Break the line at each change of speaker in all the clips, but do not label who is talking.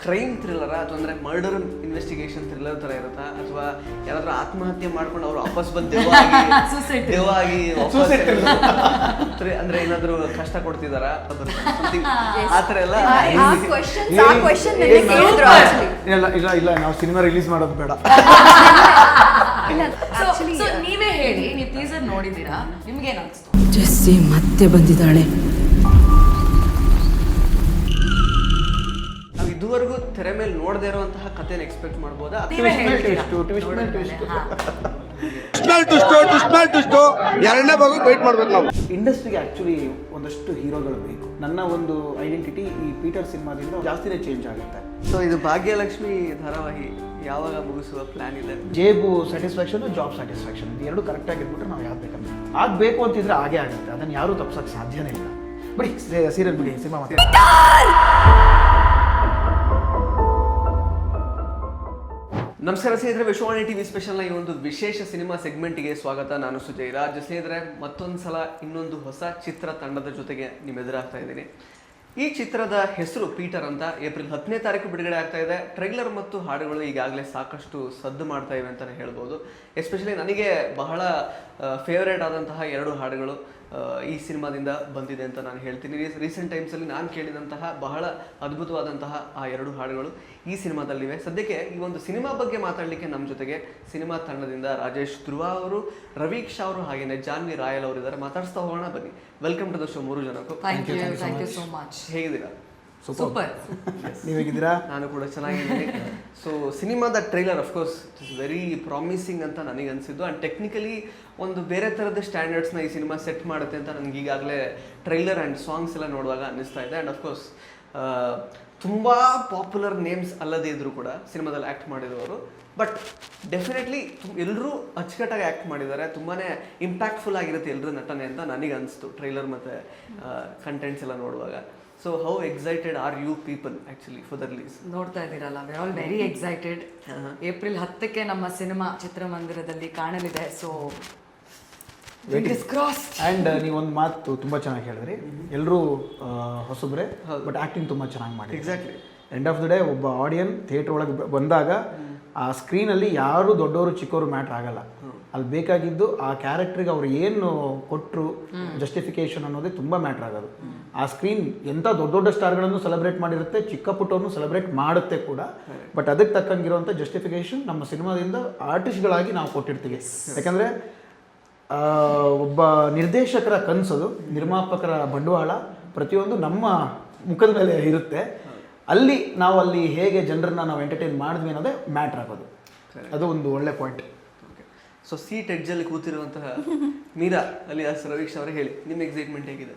Crime ಥ್ರಿಲ್ಲರ ಅಥವಾ ಅಂದರೆ murder investigation thriller ಥರ ಇರುತ್ತಾ ಅಥವಾ ಯಾರಾದ್ರೂ ಆತ್ಮಹತ್ಯೆ ಮಾಡ್ಕೊಂಡು ಅವರು ವಾಪಸ್ ಬಂದು ದೇವಾಗಿ ಅಂದರೆ ಏನಾದರೂ ಕಷ್ಟ ಕೊಡ್ತಿದಾರಾ ಆ ಥರ ಎಲ್ಲ
ಇಲ್ಲ ನಾವು ಸಿನಿಮಾ ರಿಲೀಸ್ ಮಾಡೋದು ಬೇಡ.
ನೀವೇ ಹೇಳಿ, ನೀವು ಟೀಸರ್ ನೋಡಿದ್ದೀರಾ, ನಿಮ್ಗೇನು ಅನಿಸ್ತು?
ಜೆಸ್ಸಿ ಮತ್ತೆ ಬಂದಿದ್ದಾಳೆ.
ನಾವು ಇದುವರೆಗೂ ತೆರೆ ಮೇಲೆ ನೋಡದೇ ಇರುವಂತಹ ಕಥೆನ ಎಕ್ಸ್ಪೆಕ್ಟ್ ಮಾಡ್ಬೋದಾ?
ಎರಡನೇ ಭಾಗ ವೇಟ್ ಮಾಡ್ಬೇಕು ನಾವು.
ಇಂಡಸ್ಟ್ರಿಗೆ ಆಕ್ಚುಲಿ ಒಂದಷ್ಟು ಹೀರೋಗಳು ಬೇಕು. ನನ್ನ ಒಂದು ಐಡೆಂಟಿಟಿ ಈ ಪೀಟರ್ ಸಿನಿಮಾದಿಂದ ಜಾಸ್ತಿನೇ ಚೇಂಜ್ ಆಗುತ್ತೆ.
ಸೊ ಇದು ಭಾಗ್ಯಲಕ್ಷ್ಮಿ ಧಾರಾವಾಹಿ ಯಾವಾಗ ಮುಗಿಸುವ ಪ್ಲಾನ್ ಇದೆ?
ಜೇಬು ಸ್ಯಾಟಿಸ್ಫ್ಯಾಕ್ಷನ್, ಜಾಬ್ ಸ್ಯಾಟಿಸ್ಫ್ಯಾಕ್ಷನ್, ಇದು ಎರಡು ಕರೆಕ್ಟಾಗಿ ಇಟ್ಬಿಟ್ರೆ ನಾವು ಯಾವ್ದು ಬೇಕಂದ್ರೆ ಆಗಬೇಕು ಅಂತಿದ್ರೆ ಹಾಗೆ ಆಗುತ್ತೆ. ಅದನ್ನು ಯಾರೂ ತಪ್ಸೋಕ್ಕೆ ಸಾಧ್ಯನೇ ಇಲ್ಲ. ಬಿಡಿ ಸೀರಿಯಲ್ ಬಿಡಿ, ಸಿನಿಮಾ ಮತ್ತೆ.
ನಮಸ್ಕಾರ ಸ್ನೇಹಿತರೆ, ವಿಶ್ವವಾಣಿ ಟಿವಿ ಸ್ಪೆಷಲ್ನ ಈ ಒಂದು ವಿಶೇಷ ಸಿನಿಮಾ ಸೆಗ್ಮೆಂಟ್ಗೆ ಸ್ವಾಗತ. ನಾನು ಸುಜಯ್ ರಾಜ್. ಸ್ನೇಹಿತರೆ, ಮತ್ತೊಂದು ಸಲ ಇನ್ನೊಂದು ಹೊಸ ಚಿತ್ರ ತಂಡದ ಜೊತೆಗೆ ನಿಮ್ಮ ಎದುರಾಗ್ತಾ ಇದ್ದೀನಿ. ಈ ಚಿತ್ರದ ಹೆಸರು ಪೀಟರ್ ಅಂತ. ಏಪ್ರಿಲ್ 10ನೇ ತಾರೀಕು ಬಿಡುಗಡೆ ಆಗ್ತಾ ಇದೆ. ಟ್ರೈಲರ್ ಮತ್ತು ಹಾಡುಗಳು ಈಗಾಗಲೇ ಸಾಕಷ್ಟು ಸದ್ದು ಮಾಡ್ತಾ ಇವೆ ಅಂತಲೇ ಹೇಳ್ಬೋದು. ಎಸ್ಪೆಷಲಿ ನನಗೆ ಬಹಳ ಫೇವರೇಟ್ ಆದಂತಹ 2 ಹಾಡುಗಳು ಈ ಸಿನಿಮಾದಿಂದ ಬಂದಿದೆ ಅಂತ ನಾನು ಹೇಳ್ತೀನಿ. ರೀಸೆಂಟ್ ಟೈಮ್ಸಲ್ಲಿ ನಾನು ಕೇಳಿದಂತಹ ಬಹಳ ಅದ್ಭುತವಾದಂತಹ ಆ 2 ಹಾಡುಗಳು ಈ ಸಿನಿಮಾದಲ್ಲಿವೆ. ಸದ್ಯಕ್ಕೆ ಈ ಒಂದು ಸಿನಿಮಾ ಬಗ್ಗೆ ಮಾತಾಡಲಿಕ್ಕೆ ನಮ್ಮ ಜೊತೆಗೆ ಸಿನಿಮಾ ತಂಡದಿಂದ ರಾಜೇಶ್ ಧ್ರುವ ಅವರು, ರವೀಕ್ಷಾ ಅವರು, ಹಾಗೆಯೇ ಜಾನ್ವಿ ರಾಯಲ್ ಅವರು ಇದ್ದಾರೆ. ಮಾತಾಡಿಸ್ತಾ ಹೋಗೋಣ ಬನ್ನಿ. ವೆಲ್ಕಮ್ ಟು ದ ಶೋ 3 ಜನಕ್ಕೂ.
Thank you so much.
ಹೇಗಿದ್ದೀರಾ?
ಸೂಪರ್.
ನೀವು ಹೇಗಿದ್ದೀರಾ?
ನಾನು ಕೂಡ ಚೆನ್ನಾಗಿದ್ದೀನಿ. ಸೊ ಸಿನಿಮಾದ trailer of course it is very promising ಅಂತ ನನಗೆ ಅನಿಸಿದ್ದು. ಆ್ಯಂಡ್ ಟೆಕ್ನಿಕಲಿ ಒಂದು ಬೇರೆ ಥರದ ಸ್ಟ್ಯಾಂಡರ್ಡ್ಸ್ನ ಈ ಸಿನಿಮಾ ಸೆಟ್ ಮಾಡುತ್ತೆ ಅಂತ ನನಗೆ ಈಗಾಗಲೇ ಟ್ರೈಲರ್ ಆ್ಯಂಡ್ ಸಾಂಗ್ಸ್ ಎಲ್ಲ ನೋಡುವಾಗ ಅನ್ನಿಸ್ತಾ ಇದೆ. ಆ್ಯಂಡ್ ಅಫ್ಕೋರ್ಸ್ ತುಂಬ ಪಾಪ್ಯುಲರ್ ನೇಮ್ಸ್ ಅಲ್ಲದೇ ಇದ್ದರೂ ಕೂಡ ಸಿನಿಮಾದಲ್ಲಿ ಆ್ಯಕ್ಟ್ ಮಾಡಿದವರು, ಬಟ್ ಡೆಫಿನೆಟ್ಲಿ ಎಲ್ಲರೂ ಅಚ್ಚುಕಟ್ಟಾಗಿ ಆ್ಯಕ್ಟ್ ಮಾಡಿದ್ದಾರೆ. ತುಂಬಾ ಇಂಪ್ಯಾಕ್ಟ್ಫುಲ್ ಆಗಿರುತ್ತೆ ಎಲ್ಲರ ನಟನೆ ಅಂತ ನನಗೆ ಅನಿಸ್ತು ಟ್ರೈಲರ್ ಮತ್ತು ಕಂಟೆಂಟ್ಸ್ ಎಲ್ಲ ನೋಡುವಾಗ. So how excited are you people actually for the release?
ನೋಡ್ತಾ ಇದ್ದೀರಲ್ಲ, we are all very excited. April 10ಕ್ಕೆ ನಮ್ಮ ಸಿನಿಮಾ ಚಿತ್ರಮಂದಿರದಲ್ಲಿ ಕಾಣಲಿದೆ. ಸೊ
ಆ್ಯಂಡ್ ನೀವೊಂದು ಮಾತು ತುಂಬ ಚೆನ್ನಾಗಿ ಹೇಳಿದ್ರಿ. ಎಲ್ಲರೂ ಹೊಸಬ್ರೆ, ಬಟ್ ಆ್ಯಕ್ಟಿಂಗ್ ತುಂಬ ಚೆನ್ನಾಗಿ ಮಾಡಿ.
Exactly.
End of the day ಒಬ್ಬ ಆಡಿಯನ್ ಥಿಯೇಟ್ರ್ ಒಳಗೆ ಬಂದಾಗ ಆ ಸ್ಕ್ರೀನಲ್ಲಿ ಯಾರು ದೊಡ್ಡವರು ಚಿಕ್ಕವರು ಮ್ಯಾಟ್ರ್ ಆಗಲ್ಲ. ಅಲ್ಲಿ ಬೇಕಾಗಿದ್ದು ಆ ಕ್ಯಾರೆಕ್ಟ್ರಿಗೆ ಅವ್ರು ಏನು ಕೊಟ್ಟರು ಜಸ್ಟಿಫಿಕೇಶನ್ ಅನ್ನೋದೇ ತುಂಬ ಮ್ಯಾಟ್ರ್ ಆಗೋದು. ಆ ಸ್ಕ್ರೀನ್ ಎಂಥ ದೊಡ್ಡ ದೊಡ್ಡ ಸ್ಟಾರ್ಗಳನ್ನು ಸೆಲೆಬ್ರೇಟ್ ಮಾಡಿರುತ್ತೆ, ಚಿಕ್ಕ ಪುಟ್ಟವನ್ನು ಸೆಲೆಬ್ರೇಟ್ ಮಾಡುತ್ತೆ ಕೂಡ. ಬಟ್ ಅದಕ್ಕೆ ತಕ್ಕಂಗಿರುವಂಥ ಜಸ್ಟಿಫಿಕೇಶನ್ ನಮ್ಮ ಸಿನಿಮಾದಿಂದ ಆರ್ಟಿಸ್ಟ್ಗಳಾಗಿ ನಾವು ಕೊಟ್ಟಿರ್ತೀವಿ. ಯಾಕಂದರೆ ಒಬ್ಬ ನಿರ್ದೇಶಕರ ಕನಸದು, ನಿರ್ಮಾಪಕರ ಬಂಡವಾಳ ಪ್ರತಿಯೊಂದು ನಮ್ಮ ಮುಖದ ಮೇಲೆ ಇರುತ್ತೆ. ನಾವು ಅಲ್ಲಿ ಹೇಗೆ ಜನರನ್ನ ನಾವು ಎಂಟರ್ಟೈನ್ ಮಾಡಿದ್ವಿ ಅನ್ನೋದೇ ಮ್ಯಾಟ್ರ್ ಆಗೋದು. ಅದು ಒಂದು ಒಳ್ಳೆ ಪಾಯಿಂಟ್.
ಸೊ ಸೀಟ್ ಎಡ್ಜಲ್ಲಿ ಕೂತಿರುವಂತಹ ಮೀರಾ ಅಲಿಯಾಸ್ ರವೀಕ್ಷಾ ಅವರೇ, ಹೇಳಿ ನಿಮ್ಮ ಎಕ್ಸೈಟ್ಮೆಂಟ್ ಹೇಗಿದೆ?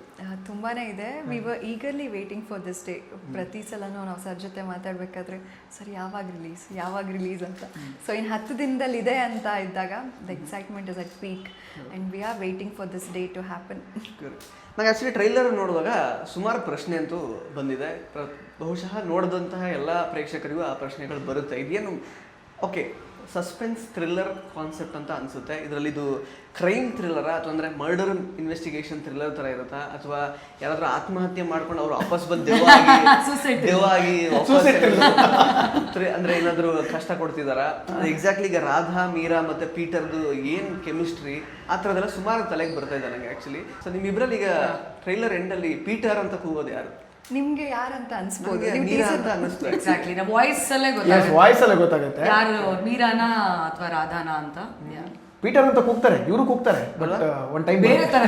ತುಂಬಾ ಇದೆ. We were eagerly waiting for this day. ಪ್ರತಿ ಸಲನೂ ನಾವು ಸರ್ ಜೊತೆ ಮಾತಾಡಬೇಕಾದ್ರೆ ಸರ್ ಯಾವಾಗ ರಿಲೀಸ್ ಅಂತ. ಸೊ ಇನ್ನು 10 ದಿನದಲ್ಲಿ ಇದೆ ಅಂತ ಇದ್ದಾಗ the excitement is at peak and we are waiting for this day to happen.
ನಂಗೆ ಆ್ಯಕ್ಚುಲಿ ಟ್ರೈಲರ್ ನೋಡುವಾಗ ಸುಮಾರು ಪ್ರಶ್ನೆ ಅಂತೂ ಬಂದಿದೆ. ಬಹುಶಃ ನೋಡಿದಂತಹ ಎಲ್ಲ ಪ್ರೇಕ್ಷಕರಿಗೂ ಆ ಪ್ರಶ್ನೆಗಳು ಬರುತ್ತೆ. ಇದೇನು ಓಕೆ ಸಸ್ಪೆನ್ಸ್ ಥ್ರಿಲ್ಲರ್ ಕಾನ್ಸೆಪ್ಟ್ ಅಂತ ಅನಿಸುತ್ತೆ. ಇದರಲ್ಲಿ ಇದು ಕ್ರೈಮ್ ಥ್ರಿಲ್ಲರ ಅಥವಾ ಅಂದರೆ ಮರ್ಡರ್ ಇನ್ವೆಸ್ಟಿಗೇಷನ್ ಥ್ರಿಲ್ಲರ್ ಥರ ಇರುತ್ತಾ ಅಥವಾ ಯಾರಾದರೂ ಆತ್ಮಹತ್ಯೆ ಮಾಡ್ಕೊಂಡು ಅವರು ವಾಪಸ್ ಬಂದು ದೇವಾಗಿ ಅಂದರೆ ಏನಾದರೂ ಕಷ್ಟ ಕೊಡ್ತಿದ್ದಾರಾ? ಎಕ್ಸಾಕ್ಟ್ಲಿ ಈಗ ರಾಧಾ, ಮೀರಾ ಮತ್ತು ಪೀಟರ್ದು ಏನು ಕೆಮಿಸ್ಟ್ರಿ ಆ ಥರದ್ದೆಲ್ಲ ಸುಮಾರು ತಲೆಗೆ ಬರ್ತಾ ಇದೆ ನನಗೆ ಆ್ಯಕ್ಚುಲಿ. ಸೊ ನಿಮ್ಮಿಬ್ಬರಲ್ಲಿ ಈಗ ಟ್ರೈಲರ್ ಎಂಡಲ್ಲಿ ಪೀಟರ್ ಅಂತ ಕೂಗೋದು ಯಾರು?
ನಿಮ್ಗೆ ಯಾರಂತ ಅನ್ಸ್ಬೋದು?
ಎಕ್ಸಾಕ್ಟ್ಲಿ ನಮ್ಮ ವಾಯ್ಸ್ ಅಲ್ಲೇ
ಗೊತ್ತಾಗುತ್ತೆ
ಯಾರು ಮೀರಾನಾ ಅಥವಾ ರಾಧಾನಾ ಅಂತ.
ಪೀಟರ್ ಅಂತ ಕೂಗ್ತಾರೆ, ಇವರು ಕೂಗ್ತಾರೆ, ಬಟ್ ಒನ್ ಟೈಮ್
ಬೇರೆ ತರ.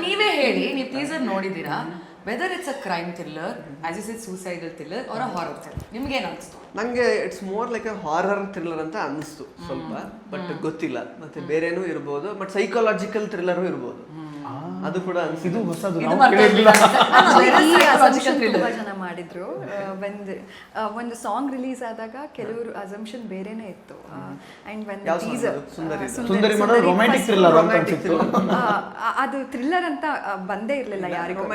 ನೀವೇ ಹೇಳಿ, ನೀವು ಟೀಸರ್ ನೋಡಿದ್ದೀರಾ, whether it's a crime thriller, as is it suicidal thriller or a horror thriller, ನಿಮ್ಗೇನು ಅನಿಸ್ತು?
ನನಗೆ it's more like a horror thriller ಅಂತ ಅನಿಸ್ತು ಸ್ವಲ್ಪ, ಬಟ್ ಗೊತ್ತಿಲ್ಲ. ಮತ್ತೆ ಬೇರೆನೂ ಇರ್ಬೋದು, ಬಟ್ ಸೈಕಾಲಜಿಕಲ್ ಥ್ರಿಲ್ಲರು ಇರ್ಬೋದು. ಅದು ಕೂಡ
ಇದು ಹೊಸದು.
ತುಂಬಾ ಜನ ಮಾಡಿದ್ರು. ಒಂದು ಸಾಂಗ್ ರಿಲೀಸ್ ಆದಾಗ ಕೆಲವರು ಅಸಂಪ್ಷನ್ ಬೇರೆನೇ ಇತ್ತು. ಅದು ಥ್ರಿಲ್ಲರ್ ಅಂತ ಬಂದೇ ಇರ್ಲಿಲ್ಲ ಯಾರಿಗೂ.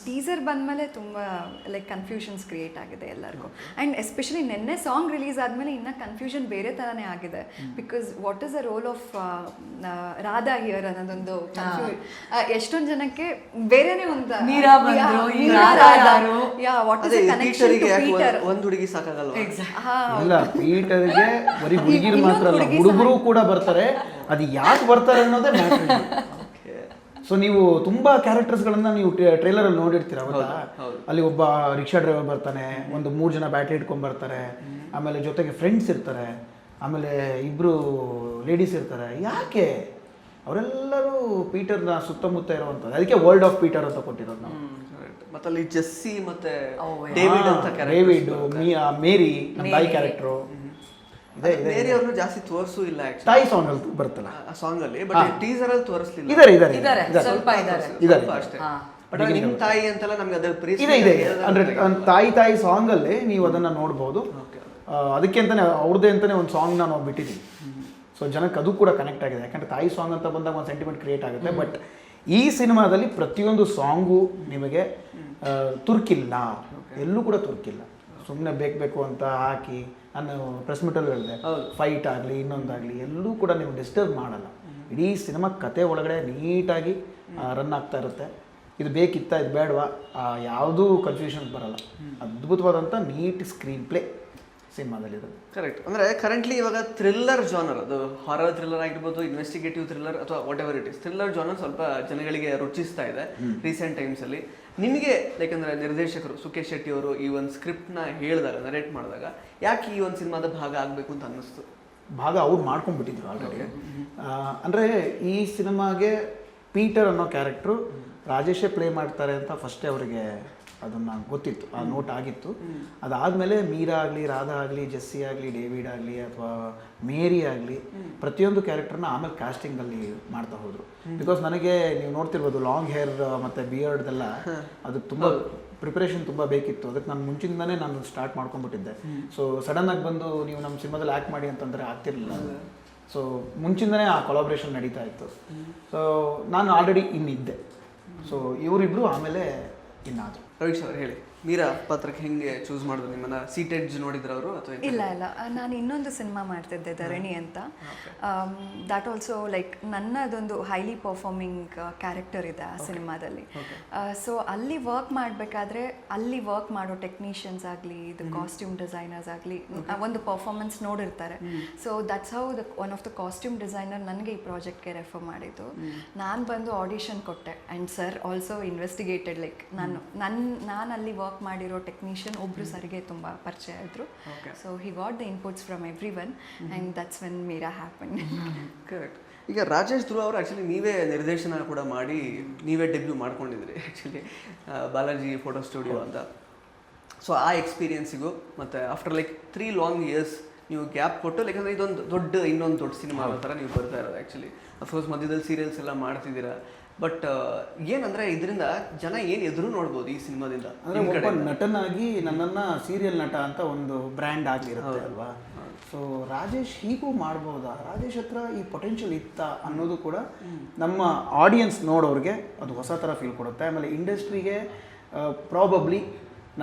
ಟೀಸರ್ ಬಂದ್ಮೇಲೆ ತುಂಬಾ ಲೈಕ್ ಕನ್ಫ್ಯೂಷನ್ಸ್ ಕ್ರಿಯೇಟ್ ಆಗಿದೆ ಎಲ್ಲರಿಗೂ. ಅಂಡ್ ಎಸ್ಪೆಷಲಿ ನಿನ್ನೆ ಸಾಂಗ್ ರಿಲೀಸ್ ಆದ್ಮೇಲೆ ಇನ್ನ ಕನ್ಫ್ಯೂಷನ್ ಬೇರೆ ತರಾನೇ ಆಗಿದೆ. Because what is the role of Radha here ಅನ್ನೋದು ಒಂದು ಎಷ್ಟೊಂದು ಜನಕ್ಕೆ ಬೇರೆನೆ ಒಂದು
ಮೀರಾ ಬಂದ್ರು, ಈ ರಾಧಾ ಯಾರು?
ಅದೇ ಟೀಚರಿಗೆ ಒಂದು ಹುಡುಗಿ ಸಾಕಾಗಲ್ವಾ?
ಇಲ್ಲ, ಪೀಟರ್ಗೆ ಬರೀ ಹುಡುಗಿರು ಮಾತ್ರ ಅಲ್ಲ, ಹುಡುಗರು ಕೂಡ ಬರ್ತಾರೆ. ಅದು ಯಾಕೆ ಬರ್ತಾರೆ ಅನ್ನೋದೇ ಮ್ಯಾಟ್ರ್. ಸೊ ನೀವು ತುಂಬಾ ಕ್ಯಾರೆಕ್ಟರ್ಸ್ಗಳನ್ನ ನೀವು ಟ್ರೈಲರ್ ಅಲ್ಲಿ ನೋಡಿರ್ತೀರ ಗೊತ್ತಾ? ಅಲ್ಲಿ ಒಬ್ಬ ರಿಕ್ಷಾ ಡ್ರೈವರ್ ಬರ್ತಾನೆ, ಒಂದು 3 ಜನ ಬ್ಯಾಟ್ರಿ ಇಟ್ಕೊಂಡ್ ಬರ್ತಾರೆ, ಆಮೇಲೆ ಜೊತೆಗೆ ಫ್ರೆಂಡ್ಸ್ ಇರ್ತಾರೆ, ಆಮೇಲೆ ಇಬ್ರು ಲೇಡೀಸ್ ಇರ್ತಾರೆ. ಯಾಕೆ ಅವರೆಲ್ಲರೂ ಪೀಟರ್ನ ಸುತ್ತಮುತ್ತ ಇರುವಂಥದ್ದು, ಅದಕ್ಕೆ ವರ್ಲ್ಡ್ ಆಫ್ ಪೀಟರ್ ಅಂತ ಕೊಟ್ಟಿರೋದು ನಾವು.
ಮತ್ತೆ ಅಲ್ಲಿ ಜೆಸ್ಸಿ ಮತ್ತೆ ಡೇವಿಡ್ ಅಂತ
ಡೇವಿಡ್, ಮೇರಿ ನಮ್ಮ ತಾಯಿ ಕ್ಯಾರೆಕ್ಟರು.
ಮೇರಿ ಅವ್ರನ್ನ ಜಾಸ್ತಿ ತೋರಿಸೂ ಇಲ್ಲ
ತಾಯಿ ಸಾಂಗ್ ಅಲ್ಲಿ ಬರ್ತಲ್ಲ,
ಆ ಸಾಂಗ್ ಅಲ್ಲಿ. ಬಟ್ ಟೀಸರ್ ಅಲ್ಲಿ ತೋರಿಸ್ಲಿಲ್ಲ.
ಇದಾರೆ, ಸ್ವಲ್ಪ ಇದಾರೆ
ಸ್ವಲ್ಪ ಅಷ್ಟೇ. ಬಟ್ ನಿಮ್ ತಾಯಿ ಅಂತೆಲ್ಲ ನಮ್ಗೆ ಅದ್ರ
ಇದೆ ಅಂದ್ರೆ ತಾಯಿ ಸಾಂಗ್ ಅಲ್ಲಿ ನೀವು ಅದನ್ನ ನೋಡ್ಬೋದು. ಅದಕ್ಕೆ ಅಂತಾನೆ ಅವ್ರದ್ದೇ ಅಂತಾನೆ ಒಂದು ಸಾಂಗ್ ನಾವು ಬಿಟ್ಟಿದ್ದೀವಿ. ಸೊ ಜನಕ್ಕೆ ಅದು ಕೂಡ ಕನೆಕ್ಟ್ ಆಗಿದೆ, ಯಾಕಂದ್ರೆ ತಾಯಿ ಸಾಂಗ್ ಅಂತ ಬಂದಾಗ ಒಂದು ಸೆಂಟಿಮೆಂಟ್ ಕ್ರಿಯೇಟ್ ಆಗುತ್ತೆ. ಬಟ್ ಈ ಸಿನಿಮಾದಲ್ಲಿ ಪ್ರತಿಯೊಂದು ಸಾಂಗು ನಿಮಗೆ ತುರ್ಕಿಲ್ಲ, ಎಲ್ಲೂ ಕೂಡ ತುರ್ಕಿಲ್ಲ. ಸುಮ್ಮನೆ ಬೇಕು ಅಂತ ಹಾಕಿ, ನಾನು ಪ್ರೆಸ್ ಮೀಟಲ್ಲಿ ಹೇಳಿದೆ, ಫೈಟ್ ಆಗಲಿ ಇನ್ನೊಂದಾಗಲಿ ಎಲ್ಲೂ ಕೂಡ ನೀವು ಡಿಸ್ಟರ್ಬ್ ಮಾಡಲ್ಲ. ಇಡೀ ಸಿನಿಮಾ ಕತೆ ಒಳಗಡೆ ನೀಟಾಗಿ ರನ್ ಆಗ್ತಾ ಇರುತ್ತೆ. ಇದು ಬೇಕಿತ್ತ ಇದು ಬೇಡವಾ ಯಾವುದೂ ಕನ್ಫ್ಯೂಷನ್ ಬರಲ್ಲ. ಅದ್ಭುತವಾದಂಥ ನೀಟ್ ಸ್ಕ್ರೀನ್ ಪ್ಲೇ ಸಿನಿಮಾದಲ್ಲಿರೋದು.
ಕರೆಕ್ಟ್. ಅಂದರೆ ಕರೆಂಟ್ಲಿ ಇವಾಗ ಥ್ರಿಲ್ಲರ್ ಜಾನರ್, ಅದು ಹಾರರ್ ಥ್ರಿಲ್ಲರ್ ಆಗಿರ್ಬೋದು, ಇನ್ವೆಸ್ಟಿಗೇಟಿವ್ ಥ್ರಿಲ್ಲರ್ ಅಥವಾ what ever it is, thriller genre ಸ್ವಲ್ಪ ಜನಗಳಿಗೆ ರುಚಿಸ್ತಾ ಇದೆ ರೀಸೆಂಟ್ ಟೈಮ್ಸಲ್ಲಿ. ನಿಮಗೆ ಯಾಕಂದರೆ ನಿರ್ದೇಶಕರು ಸುಕೇಶ್ ಶೆಟ್ಟಿ ಅವರು ಈ ಒಂದು ಸ್ಕ್ರಿಪ್ಟ್ನ ಹೇಳಿದಾಗ, ನರೇಟ್ ಮಾಡಿದಾಗ, ಯಾಕೆ ಈ ಒಂದು ಸಿನಿಮಾದ ಭಾಗ ಆಗಬೇಕು ಅಂತ ಅನ್ನಿಸ್ತು?
ಭಾಗ ಅವ್ರು ಮಾಡ್ಕೊಂಡ್ಬಿಟ್ಟಿದ್ರು ಆಲ್ರೆಡಿ. ಅಂದರೆ ಈ ಸಿನಿಮಾಗೆ ಪೀಟರ್ ಅನ್ನೋ ಕ್ಯಾರೆಕ್ಟ್ರು ರಾಜೇಶೇ ಪ್ಲೇ ಮಾಡ್ತಾರೆ ಅಂತ ಫಸ್ಟೇ ಅವರಿಗೆ ಅದನ್ನು ಗೊತ್ತಿತ್ತು, ಆ ನೋಟ್ ಆಗಿತ್ತು. ಅದಾದಮೇಲೆ ಮೀರಾ ಆಗಲಿ, ರಾಧಾ ಆಗಲಿ, ಜೆಸ್ಸಿ ಆಗಲಿ, ಡೇವಿಡ್ ಆಗಲಿ ಅಥವಾ ಮೇರಿ ಆಗಲಿ, ಪ್ರತಿಯೊಂದು ಕ್ಯಾರೆಕ್ಟರ್ನ ಆಮೇಲೆ ಕಾಸ್ಟಿಂಗಲ್ಲಿ ಮಾಡ್ತಾ ಹೋದರು. ಬಿಕಾಸ್ ನನಗೆ ನೀವು ನೋಡ್ತಿರ್ಬೋದು ಲಾಂಗ್ ಹೇರ್ ಮತ್ತು ಬಿಯರ್ಡ್ದೆಲ್ಲ ಅದಕ್ಕೆ ತುಂಬ ಪ್ರಿಪ್ರೇಷನ್ ತುಂಬ ಬೇಕಿತ್ತು. ಅದಕ್ಕೆ ನಾನು ಮುಂಚಿಂದನೇ ನಾನು ಸ್ಟಾರ್ಟ್ ಮಾಡ್ಕೊಂಡ್ಬಿಟ್ಟಿದ್ದೆ. ಸೊ ಸಡನ್ನಾಗಿ ಬಂದು ನೀವು ನಮ್ಮ ಸಿನಿಮಾದಲ್ಲಿ ಆ್ಯಕ್ಟ್ ಮಾಡಿ ಅಂತಂದರೆ ಆಗ್ತಿರಲಿಲ್ಲ. ಸೊ ಮುಂಚಿಂದನೇ ಆ ಕೊಲಾಬ್ರೇಷನ್ ನಡೀತಾ ಇತ್ತು. ಸೊ ನಾನು ಆಲ್ರೆಡಿ ಇನ್ನಿದ್ದೆ. ಸೊ ಇವರಿಬ್ಬರು ಆಮೇಲೆ ಇನ್ನಾದರು.
ರವೀಶ್ ಅವರು ಹೇಳಿ, ಮೀರಾ ಪಾತ್ರಕ್ಕೆ ಹೆಂಗೆ ಚೂಸ್ ಮಾಡಿದ್ರು? ನಿಮ್ಮನ್ನ ಸೀಟೆಡ್ ನೋಡಿದ್ರು ಅವರು ಅಥವಾ?
ಇಲ್ಲ, ನಾನು ಇನ್ನೊಂದು ಸಿನಿಮಾ ಮಾಡ್ತಿದ್ದೆ, ಧರಣಿ ಅಂತ. ದ್ಯಾಟ್ ಆಲ್ಸೋ ಲೈಕ್ ನನ್ನದೊಂದು ಹೈಲಿ ಪರ್ಫಾರ್ಮಿಂಗ್ ಕ್ಯಾರೆಕ್ಟರ್ ಇದೆ ಆ ಸಿನಿಮಾದಲ್ಲಿ. ಸೊ ಅಲ್ಲಿ ವರ್ಕ್ ಮಾಡಬೇಕಾದ್ರೆ ಅಲ್ಲಿ ವರ್ಕ್ ಮಾಡೋ ಟೆಕ್ನಿಷಿಯನ್ಸ್ ಆಗಲಿ, ಇದು ಕಾಸ್ಟ್ಯೂಮ್ ಡಿಸೈನರ್ಸ್ ಆಗಲಿ ಒಂದು ಪರ್ಫಾರ್ಮೆನ್ಸ್ ನೋಡಿರ್ತಾರೆ. So that's how one of the costume designer ನನಗೆ ಈ ಪ್ರಾಜೆಕ್ಟ್ಗೆ ರೆಫರ್ ಮಾಡಿದ್ದು. ನಾನು ಬಂದು ಆಡಿಷನ್ ಕೊಟ್ಟೆ and sir also investigated. Like ನಾನು ಅಲ್ಲಿ ವರ್ಕ್ ಮಾಡಿರೋ ಟೆಕ್ನಿಷಿಯನ್ ಒಬ್ರು ಸರಿಗೆ ತುಂಬ ಪರಿಚಯ ಇದ್ರು. So he got the inputs from everyone and that's when Meera happen.
Correct. ಈಗ ರಾಜೇಶ್ ಧ್ರುವ ಅವರು ಆ್ಯಕ್ಚುಲಿ ನೀವೇ ನಿರ್ದೇಶನ ಕೂಡ ಮಾಡಿ ನೀವೇ ಡೆಬ್ಯೂ ಮಾಡ್ಕೊಂಡಿದ್ರಿ ಆ್ಯಕ್ಚುಲಿ ಬಾಲಾಜಿ ಫೋಟೋ ಸ್ಟುಡಿಯೋ ಅಂತ. ಸೊ ಆ ಎಕ್ಸ್ಪೀರಿಯನ್ಸಿಗೂ ಮತ್ತು ಆಫ್ಟರ್ ಲೈಕ್ 3 ಲಾಂಗ್ ಇಯರ್ಸ್ ನೀವು ಗ್ಯಾಪ್ ಕೊಟ್ಟು, ಯಾಕಂದರೆ ಇದೊಂದು ಇನ್ನೊಂದು ದೊಡ್ಡ ಸಿನಿಮಾ ಅನ್ನೋ ಥರ ನೀವು ಬರ್ತಾ ಇರೋದು. ಆ್ಯಕ್ಚುಲಿ ಅಫ್ಕೋರ್ಸ್ ಮಧ್ಯದಲ್ಲಿ ಸೀರಿಯಲ್ಸ್ ಎಲ್ಲ ಮಾಡ್ತಿದ್ದೀರಾ. ಬಟ್ ಏನಂದರೆ ಇದರಿಂದ ಜನ ಏನು ಎದುರು ನೋಡ್ಬೋದು ಈ ಸಿನಿಮಾದಿಂದ?
ಅಂದರೆ ಒಬ್ಬ ನಟನಾಗಿ ನನ್ನನ್ನು ಸೀರಿಯಲ್ ನಟ ಅಂತ ಒಂದು ಬ್ರ್ಯಾಂಡ್ ಆಗಿರುತ್ತೆ ಅಲ್ವಾ? ಸೊ ರಾಜೇಶ್ ಹೀಗೂ ಮಾಡ್ಬೋದಾ, ರಾಜೇಶ್ ಹತ್ರ ಈ ಪೊಟೆನ್ಷಿಯಲ್ ಇತ್ತಾ ಅನ್ನೋದು ಕೂಡ ನಮ್ಮ ಆಡಿಯನ್ಸ್ ನೋಡೋರಿಗೆ ಅದು ಹೊಸ ಥರ ಫೀಲ್ ಕೊಡುತ್ತೆ. ಆಮೇಲೆ ಇಂಡಸ್ಟ್ರಿಗೆ ಪ್ರಾಬಬ್ಲಿ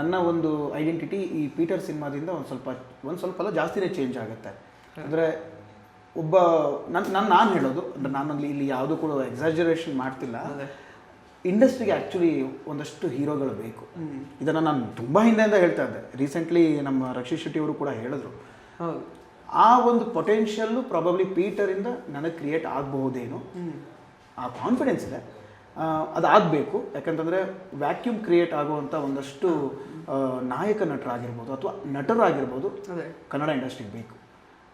ನನ್ನ ಒಂದು ಐಡೆಂಟಿಟಿ ಈ ಪೀಟರ್ ಸಿನಿಮಾದಿಂದ ಒಂದು ಸ್ವಲ್ಪ ಅಲ್ಲ ಜಾಸ್ತಿನೇ ಚೇಂಜ್ ಆಗುತ್ತೆ. ಅಂದರೆ ಒಬ್ಬ ನಾನು ಹೇಳೋದು ಅಂದರೆ ನಾನಲ್ಲಿ ಇಲ್ಲಿ ಯಾವುದೂ ಕೂಡ ಎಕ್ಸಾಜರೇಷನ್ ಮಾಡ್ತಿಲ್ಲ. ಇಂಡಸ್ಟ್ರಿಗೆ ಆ್ಯಕ್ಚುಲಿ ಒಂದಷ್ಟು ಹೀರೋಗಳು ಬೇಕು. ಇದನ್ನು ನಾನು ತುಂಬ ಹಿಂದೆಯಿಂದ ಹೇಳ್ತಾ ಇದ್ದೆ. ರೀಸೆಂಟ್ಲಿ ನಮ್ಮ ರಕ್ಷಿತ್ ಶೆಟ್ಟಿ ಅವರು ಕೂಡ ಹೇಳಿದ್ರು. ಆ ಒಂದು ಪೊಟೆನ್ಷಿಯಲ್ಲು ಪ್ರಾಬಬ್ಲಿ ಪೀಟರಿಂದ ನನಗೆ ಕ್ರಿಯೇಟ್ ಆಗಬಹುದೇನೋ, ಆ ಕಾನ್ಫಿಡೆನ್ಸ್ ಇದೆ. ಅದಾಗಬೇಕು. ಯಾಕಂತಂದರೆ ವ್ಯಾಕ್ಯೂಮ್ ಕ್ರಿಯೇಟ್ ಆಗುವಂಥ ಒಂದಷ್ಟು ನಾಯಕ ನಟರಾಗಿರ್ಬೋದು ಅಥವಾ ನಟರಾಗಿರ್ಬೋದು ಕನ್ನಡ ಇಂಡಸ್ಟ್ರಿಗೆ ಬೇಕು.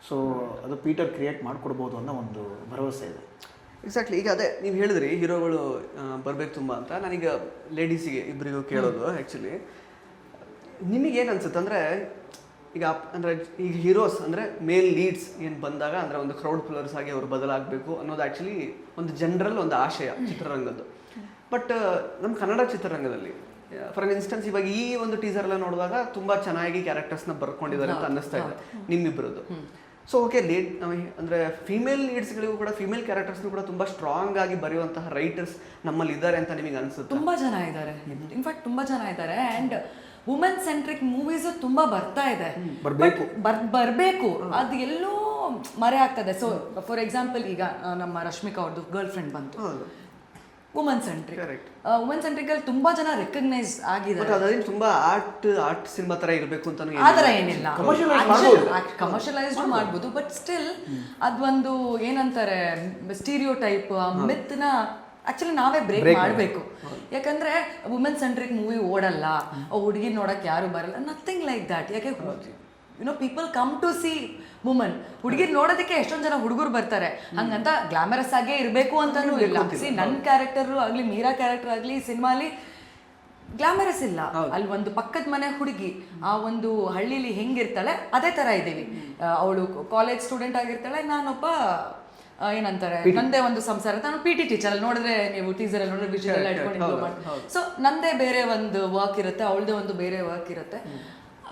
ಸೊ ಅದು ಪೀಟರ್ ಕ್ರಿಯೇಟ್ ಮಾಡಿಕೊಡ್ಬೋದು ಅನ್ನೋ ಒಂದು ಭರವಸೆ ಇದೆ.
ಎಕ್ಸಾಕ್ಟ್ಲಿ. ಈಗ ಅದೇ ನೀವು ಹೇಳಿದ್ರಿ ಹೀರೋಗಳು ಬರಬೇಕು ತುಂಬ ಅಂತ. ನಾನೀಗ ಲೇಡೀಸಿಗೆ ಇಬ್ಬರಿಗೂ ಕೇಳೋದು ಆ್ಯಕ್ಚುಲಿ, ನಿಮಗೇನು ಅನ್ಸುತ್ತೆ ಅಂದರೆ ಈಗ ಅಂದರೆ ಈಗ ಹೀರೋಸ್ ಅಂದರೆ ಮೇಲ್ ಲೀಡ್ಸ್ ಏನು ಬಂದಾಗ ಅಂದರೆ ಒಂದು ಕ್ರೌಡ್ ಫುಲ್ಲರ್ಸ್ ಆಗಿ ಅವರು ಬದಲಾಗಬೇಕು ಅನ್ನೋದು ಆ್ಯಕ್ಚುಲಿ ಒಂದು ಜನರಲ್ ಒಂದು ಆಶಯ ಚಿತ್ರರಂಗದ್ದು. ಬಟ್ ನಮ್ಮ ಕನ್ನಡ ಚಿತ್ರರಂಗದಲ್ಲಿ ಫಾರ್ ಇನ್ಸ್ಟೆನ್ಸ್ ಇವಾಗ ಈ ಒಂದು ಟೀಸರ್ ಎಲ್ಲ ನೋಡಿದಾಗ ತುಂಬ ಚೆನ್ನಾಗಿ ಕ್ಯಾರೆಕ್ಟರ್ಸ್ನ ಬರ್ಕೊಂಡಿದ್ದಾರೆ ಅಂತ ಅನ್ನಿಸ್ತಾ ಇದೆ ನಿಮ್ಮಿಬ್ಬರದ್ದು. ಸೊ ಓಕೆ, ಅಂದರೆ ಫೀಮೇಲ್ ಲೀಡ್ಸ್ಗಳಿಗೂ ಕೂಡ ಫೀಮೇಲ್ ಕ್ಯಾರೆಕ್ಟರ್ಸ್ನು ಕೂಡ ತುಂಬ ಸ್ಟ್ರಾಂಗ್ ಆಗಿ ಬರೆಯುವಂತಹ ರೈಟರ್ಸ್ ನಮ್ಮಲ್ಲಿ ಇದ್ದಾರೆ ಅಂತ ನಿಮಗೆ ಅನಿಸುತ್ತೆ?
ತುಂಬ ಜನ ಇದ್ದಾರೆ, ಇನ್ಫ್ಯಾಕ್ಟ್ ತುಂಬ ಜನ ಇದ್ದಾರೆ. ಆ್ಯಂಡ್ ವುಮೆನ್ ಸೆಂಟ್ರಿಕ್ ಮೂವೀಸು ತುಂಬ ಬರ್ತಾ ಇದೆ, ಬರಬೇಕು. ಅದು ಎಲ್ಲೋ ಮರೆ ಆಗ್ತದೆ. ಸೊ ಫಾರ್ ಎಕ್ಸಾಂಪಲ್ ಈಗ ನಮ್ಮ ರಶ್ಮಿಕಾ ಅವ್ರದ್ದು ಗರ್ಲ್ ಫ್ರೆಂಡ್ ಬಂತು, ವುಮನ್ ಸೆಂಟ್ರಿಕ್. ವುಮನ್ ಸೆಂಟ್ರಿಕ್ ಅಲ್ಲಿ ತುಂಬಾ ಜನ ರೆಕಗ್ನೈಸ್ ಆಗಿದ್ದಾರೆ.
ಅದೇನು ತುಂಬಾ ಆರ್ಟ್ ಸಿನಿಮಾ ತರ ಇರಬೇಕು ಅಂತ
ಆ ಥರ ಏನಿಲ್ಲ, ಕಮರ್ಷಿಯಲೈಸ್ಡ್ ಮಾಡ್ಬೋದು, ಬಟ್ ಸ್ಟಿಲ್ ಅದೊಂದು ಏನಂತಾರೆ ಸ್ಟೀರಿಯೋ ಟೈಪ್ ಮಿತ್ನ ಆಕ್ಚುಲಿ ನಾವೇ ಬ್ರೇಕ್ ಮಾಡಬೇಕು. ಯಾಕಂದ್ರೆ ವುಮೆನ್ ಸೆಂಟ್ರಿಕ್ ಮೂವಿ ಓಡಲ್ಲ, ಹುಡುಗಿ ನೋಡಕ್ ಯಾರು ಬರಲ್ಲ, ನಥಿಂಗ್ ಲೈಕ್ ದ್ಯಾಟ್. ಯಾಕೆ people come to see woman. ಹುಡುಗಿರ್ ನೋಡೋದಕ್ಕೆ ಎಷ್ಟೊಂದು ಜನ ಹುಡುಗರು ಬರ್ತಾರೆ, ಹಂಗಂತ ಗ್ಲಾಮರಸ್ ಆಗೇ ಇರಬೇಕು ಅಂತಾನೂ ಇಲ್ಲ. ನನ್ನ ಕ್ಯಾರೆಕ್ಟರ್ ಆಗಲಿ, ಮೀರಾ ಕ್ಯಾರೆಕ್ಟರ್ ಆಗಲಿ ಸಿನಿಮಾಲಿ ಗ್ಲಾಮರಸ್ ಇಲ್ಲ. ಅಲ್ಲಿ ಒಂದು ಪಕ್ಕದ ಮನೆ ಹುಡುಗಿ ಆ ಒಂದು ಹಳ್ಳಿಲಿ ಹೆಂಗಿರ್ತಾಳೆ ಅದೇ ತರ ಇದ್ದೀವಿ. ಅವಳು ಕಾಲೇಜ್ ಸ್ಟೂಡೆಂಟ್ ಆಗಿರ್ತಾಳೆ, ನಾನೊಬ್ಬ ಏನಂತಾರೆ ನಂದೇ ಒಂದು ಸಂಸಾರ. ನಾನು PT ಟೀಚರ್ ಅಲ್ಲಿ ನೋಡಿದ್ರೆ, ನೀವು ಟೀಸರ್ ಅಲ್ಲಿ ನೋಡಿದ್ರೆ ವಿಷಯ ಎಲ್ಲ ಇಟ್ಕೊಂಡು, ಸೊ ನಂದೇ ಬೇರೆ ಒಂದು ವರ್ಕ್ ಇರುತ್ತೆ, ಅವಳದೇ ಒಂದು ಬೇರೆ ವರ್ಕ್ ಇರುತ್ತೆ.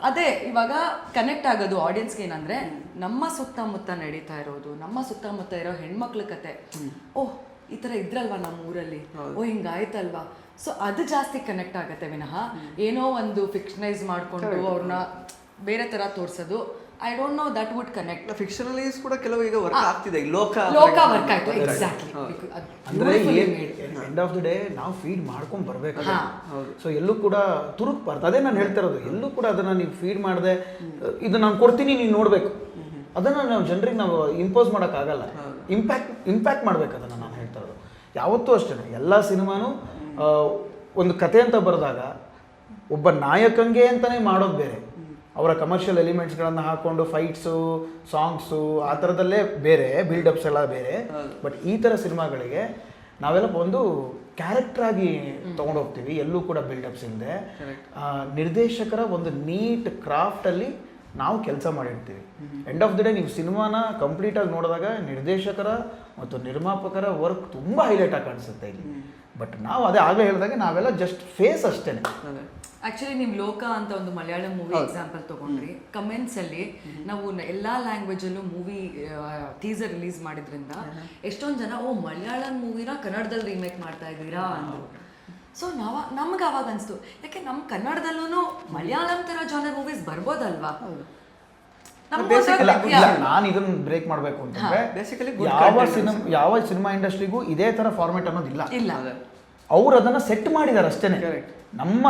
ಅದೇ ಇವಾಗ ಕನೆಕ್ಟ್ ಆಗೋದು ಆಡಿಯನ್ಸ್ಗೆ ಏನಂದ್ರೆ, ನಮ್ಮ ಸುತ್ತಮುತ್ತ ನಡೀತಾ ಇರೋದು, ನಮ್ಮ ಸುತ್ತಮುತ್ತ ಇರೋ ಹೆಣ್ಮಕ್ಳ ಕತೆ, ಓಹ್ ಈ ತರ ಇದ್ರಲ್ವಾ ನಮ್ಮ ಊರಲ್ಲಿ, ಓ ಹಿಂಗಾಯ್ತಲ್ವಾ. ಸೊ ಅದು ಜಾಸ್ತಿ ಕನೆಕ್ಟ್ ಆಗತ್ತೆ ವಿನಃ ಏನೋ ಒಂದು ಫಿಕ್ಷನೈಸ್ ಮಾಡ್ಕೊಂಡು ಅವ್ರನ್ನ ಬೇರೆ ತರ ತೋರ್ಸೋದು, I don't know that would connect.
ಫಿಕ್ಷನಲೀಸ್ ಕೂಡ ಕೆಲವು ಈಗ ವರ್ಕ್ ಆಗ್ತಿದೆ, ಲೋಕ
ವರ್ಕ್ ಆಯ್ತು. ಎಕ್ಸಾಕ್ಟ್ಲಿ.
ಅಂದ್ರೆ ಎಂಡ್ ಆಫ್ ದ ಡೇ ನಾವು ಫೀಡ್ ಮಾಡ್ಕೊಂಡ್ ಬರ್ಬೇಕು. ಸೊ ಎಲ್ಲೂ ಕೂಡ ತುರುಕ್ಬಾರ್ದು. ಅದೇ ನಾನು ಹೇಳ್ತಾ ಇರೋದು, ಎಲ್ಲೂ ಕೂಡ ಅದನ್ನ ನೀವು ಫೀಡ್ ಮಾಡದೆ ಇದು ನಾನು ಕೊಡ್ತೀನಿ ನೀನು ನೋಡ್ಬೇಕು, ಅದನ್ನ ನಾವು ಜನರಿಗೆ ನಾವು ಇಂಪೋಸ್ ಮಾಡೋಕ್ಕಾಗಲ್ಲ. ಇಂಪ್ಯಾಕ್ಟ್ ಮಾಡ್ಬೇಕು ಅದನ್ನ. ನಾನು ಹೇಳ್ತಾ ಇರೋದು ಯಾವತ್ತೂ ಅಷ್ಟೇ, ಎಲ್ಲ ಸಿನಿಮಾನು ಒಂದು ಕತೆ ಅಂತ ಬರೆದಾಗ ಒಬ್ಬ ನಾಯಕಂಗೆ ಅಂತಾನೆ ಮಾಡೋದು ಬೇರೆ, ಅವರ ಕಮರ್ಷಿಯಲ್ ಎಲಿಮೆಂಟ್ಸ್ಗಳನ್ನು ಹಾಕೊಂಡು ಫೈಟ್ಸು, ಸಾಂಗ್ಸು ಆ ಥರದಲ್ಲೇ ಬೇರೆ, ಬಿಲ್ಡಪ್ಸ್ ಎಲ್ಲ ಬೇರೆ. ಬಟ್ ಈ ಥರ ಸಿನಿಮಾಗಳಿಗೆ ನಾವೆಲ್ಲ ಒಂದು ಕ್ಯಾರೆಕ್ಟರ್ ಆಗಿ ತೊಗೊಂಡೋಗ್ತೀವಿ, ಎಲ್ಲೂ ಕೂಡ ಬಿಲ್ಡಪ್ಸ್ ಇಲ್ಲದೆ. ನಿರ್ದೇಶಕರ ಒಂದು ನೀಟ್ ಕ್ರಾಫ್ಟಲ್ಲಿ ನಾವು ಕೆಲಸ ಮಾಡಿರ್ತೀವಿ. ಎಂಡ್ ಆಫ್ ದ ಡೇ ನೀವು ಸಿನಿಮಾನ ಕಂಪ್ಲೀಟಾಗಿ ನೋಡಿದಾಗ ನಿರ್ದೇಶಕರ ಮತ್ತು ನಿರ್ಮಾಪಕರ ವರ್ಕ್ ತುಂಬ ಹೈಲೈಟ್ ಆಗಿ ಕಾಣಿಸುತ್ತೆ ಇಲ್ಲಿ. ಬಟ್ ನಾವು ಅದೇ ಆಗಲೇ ಹೇಳಿದಾಗ ನಾವೆಲ್ಲ ಜಸ್ಟ್ ಫೇಸ್ ಅಷ್ಟೇ.
ಆಕ್ಚುಲಿ ನೀವು ಲೋಕ ಅಂತ ಒಂದು ಮಲಯಾಳಂ ಮೂವಿ ಎಕ್ಸಾಂಪಲ್ ತಗೊಂಡ್ರಿ, ಕಮೆಂಟ್ಸ್ ಅಲ್ಲಿ ನಾವು ಎಲ್ಲಾ ಲ್ಯಾಂಗ್ವೇಜ್ ಅಲ್ಲೂ ಮೂವಿ ಟೀಸರ್ ರಿಲೀಸ್ ಮಾಡಿದ್ರಿಂದ ಎಷ್ಟೊಂದು ಜನ ಓ ಮಲಯಾಳಂ ಮೂವಿನ ಕನ್ನಡದಲ್ಲಿ ರೀಮೇಕ್ ಮಾಡ್ತಾ ಇದ್ದೀರಾ ಅಂದ್ರು. ಸೊ ನಮ್ಗೆ ಅವಾಗ ಅನಿಸ್ತು, ಯಾಕೆ ನಮ್ಮ ಕನ್ನಡದಲ್ಲೂ ಮಲಯಾಳಂ ತರ ಜಾನರ್ ಮೂವೀಸ್ ಬರ್ಬೋದಲ್ವಾ.
ನಾನು ಇದನ್ನ ಬ್ರೇಕ್ ಮಾಡಬೇಕು ಅಂತಂದ್ರೆ ಯಾವ ಸಿನಿಮಾ ಇಂಡಸ್ಟ್ರಿಗೂ ಇದೇ ತರ ಫಾರ್ಮೆಟ್ ಅನ್ನೋದಿಲ್ಲ. ಅವ್ರು ಅದನ್ನ ಸೆಟ್ ಮಾಡಿದ್ದಾರೆ ಅಷ್ಟೇನೆ. ನಮ್ಮ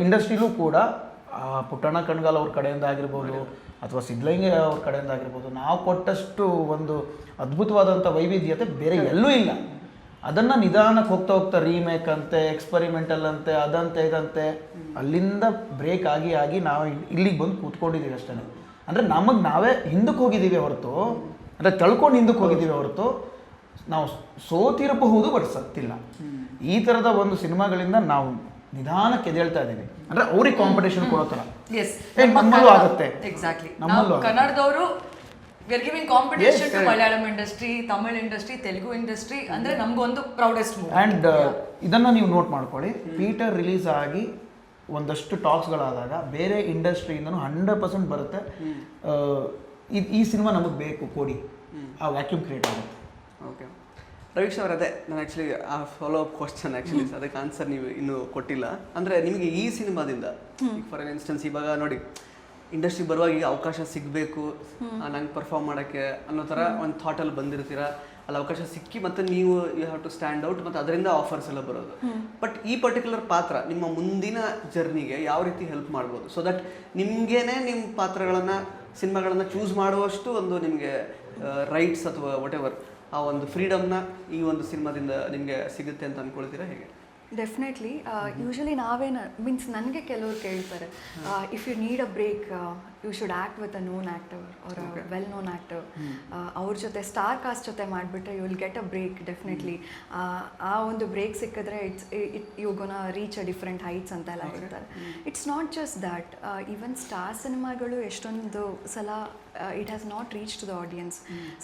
ಇಂಡಸ್ಟ್ರಿಲೂ ಕೂಡ ಪುಟ್ಟಣ್ಣ ಕಣ್ಗಾಲ್ ಅವ್ರ ಕಡೆಯಿಂದ ಆಗಿರ್ಬೋದು, ಅಥವಾ ಸಿದ್ಧಲಿಂಗ ಅವ್ರ ಕಡೆಯಿಂದ ಆಗಿರ್ಬೋದು, ನಾವು ಕೊಟ್ಟಷ್ಟು ಒಂದು ಅದ್ಭುತವಾದಂಥ ವೈವಿಧ್ಯತೆ ಬೇರೆ ಎಲ್ಲೂ ಇಲ್ಲ. ಅದನ್ನು ನಿಧಾನಕ್ಕೆ ಹೋಗ್ತಾ ಹೋಗ್ತಾ ರೀಮೇಕ್ ಅಂತೆ, ಎಕ್ಸ್ಪರಿಮೆಂಟಲ್ ಅಂತೆ, ಅದಂತೆ ಇದಂತೆ, ಅಲ್ಲಿಂದ ಬ್ರೇಕ್ ಆಗಿ ನಾವು ಇಲ್ಲಿಗೆ ಬಂದು ಕೂತ್ಕೊಂಡಿದ್ದೀವಿ ಅಷ್ಟೇ. ಅಂದರೆ ನಮಗೆ ನಾವೇ ಹಿಂದಕ್ಕೆ ಹೋಗಿದ್ದೀವಿ ಹೊರತು, ಅಂದರೆ ತಳ್ಕೊಂಡು ಹಿಂದಕ್ಕೆ ಹೋಗಿದ್ದೀವಿ ಹೊರತು ನಾವು ಸೋತಿರಬಹುದು, ಬಟ್ ಸತ್ತಿಲ್ಲ. ಈ ಥರದ ಒಂದು ಸಿನಿಮಾಗಳಿಂದ ನಾವು ನಿಧಾನಕ್ಕೆ ಎದ್ದೇಳ್ತಾ ಇದ್ದೀವಿ. ಅಂದರೆ ಅವ್ರಿಗೆ ಕಾಂಪಿಟೇಷನ್ ಕೊಡೋ ಥರ ನಮ್ಮಲ್ಲೂ ಆಗುತ್ತೆ.
Exactly. ಕನ್ನಡದವರು we are giving competition to Malayalam industry, Tamil industry, Telugu industry. ಅಂದ್ರೆ ನಮಗೊಂದು ಪ್ರೌಡೆಸ್ಟ್ ಮೂವಿ.
ಆ್ಯಂಡ್ ಇದನ್ನು ನೀವು ನೋಟ್ ಮಾಡ್ಕೊಳ್ಳಿ, ಪೀಟರ್ ರಿಲೀಸ್ ಆಗಿ ಒಂದಷ್ಟು ಟಾಕ್ಸ್ಗಳಾದಾಗ ಬೇರೆ ಇಂಡಸ್ಟ್ರಿಯಿಂದನೂ 100% ಬರುತ್ತೆ, ಈ ಸಿನಿಮಾ ನಮಗೆ ಬೇಕು ಕೊಡಿ, ಆ ವ್ಯಾಕ್ಯೂಮ್ ಕ್ರಿಯೇಟ್ ಆಗುತ್ತೆ.
ಓಕೆ ರವೀಶ್ ಅವರ, ಅದೇ ನಾನು ಆ್ಯಕ್ಚುಲಿ ಆ ಫಾಲೋ ಅಪ್ ಕ್ವಶನ್ ಆ್ಯಕ್ಚುಲಿ ಅದಕ್ಕೆ ಆನ್ಸರ್ ನೀವು ಇನ್ನೂ ಕೊಟ್ಟಿಲ್ಲ. ಅಂದರೆ ನಿಮಗೆ ಈ ಸಿನಿಮಾದಿಂದ ಫಾರ್ ಇನ್ಸ್ಟೆನ್ಸ್ ಇವಾಗ ನೋಡಿ, ಇಂಡಸ್ಟ್ರಿಗೆ ಬರುವಾಗ ಈಗ ಅವಕಾಶ ಸಿಗಬೇಕು ನಂಗೆ ಪರ್ಫಾರ್ಮ್ ಮಾಡೋಕ್ಕೆ ಅನ್ನೋ ಥರ ಒಂದು ಥಾಟಲ್ಲಿ ಬಂದಿರ್ತೀರ, ಅಲ್ಲಿ ಅವಕಾಶ ಸಿಕ್ಕಿ ಮತ್ತು ನೀವು you have to stand out, ಮತ್ತು ಅದರಿಂದ ಆಫರ್ಸ್ ಎಲ್ಲ ಬರೋದು. ಬಟ್ ಈ ಪರ್ಟಿಕ್ಯುಲರ್ ಪಾತ್ರ ನಿಮ್ಮ ಮುಂದಿನ ಜರ್ನಿಗೆ ಯಾವ ರೀತಿ ಹೆಲ್ಪ್ ಮಾಡ್ಬೋದು, ಸೊ ದಟ್ ನಿಮಗೇನೆ ನಿಮ್ಮ ಪಾತ್ರಗಳನ್ನು, ಸಿನಿಮಾಗಳನ್ನು ಚೂಸ್ ಮಾಡುವಷ್ಟು ಒಂದು ನಿಮಗೆ ರೈಟ್ಸ್ ಅಥವಾ ವಾಟ್ ಎವರ್ ಆ ಒಂದು ಫ್ರೀಡಮ್ನ ಈ ಒಂದು ಸಿನಿಮಾದಿಂದ ನಿಮಗೆ ಸಿಗುತ್ತೆ ಅಂತ ಅಂದ್ಕೊಳ್ತೀರಾ, ಹೇಗೆ?
ಡೆಫಿನೆಟ್ಲಿ. ಯೂಶಲಿ ಮೀನ್ಸ್ ನನಗೆ ಕೆಲವ್ರು ಕೇಳ್ತಾರೆ, if you need a break you should act with a known actor or a well known actor. ಅವ್ರ ಜೊತೆ ಸ್ಟಾರ್ ಕಾಸ್ಟ್ ಜೊತೆ ಮಾಡಿಬಿಟ್ರೆ you will get a break. Definitely ಆ ಒಂದು ಬ್ರೇಕ್ ಸಿಕ್ಕಿದ್ರೆ you gonna reach a different heights ಅಂತೆಲ್ಲ ಹೇಳ್ತಾರೆ. It's not just that, even star ಸಿನಿಮಾಗಳು ಎಷ್ಟೊಂದು ಸಲ it has not reached the audience.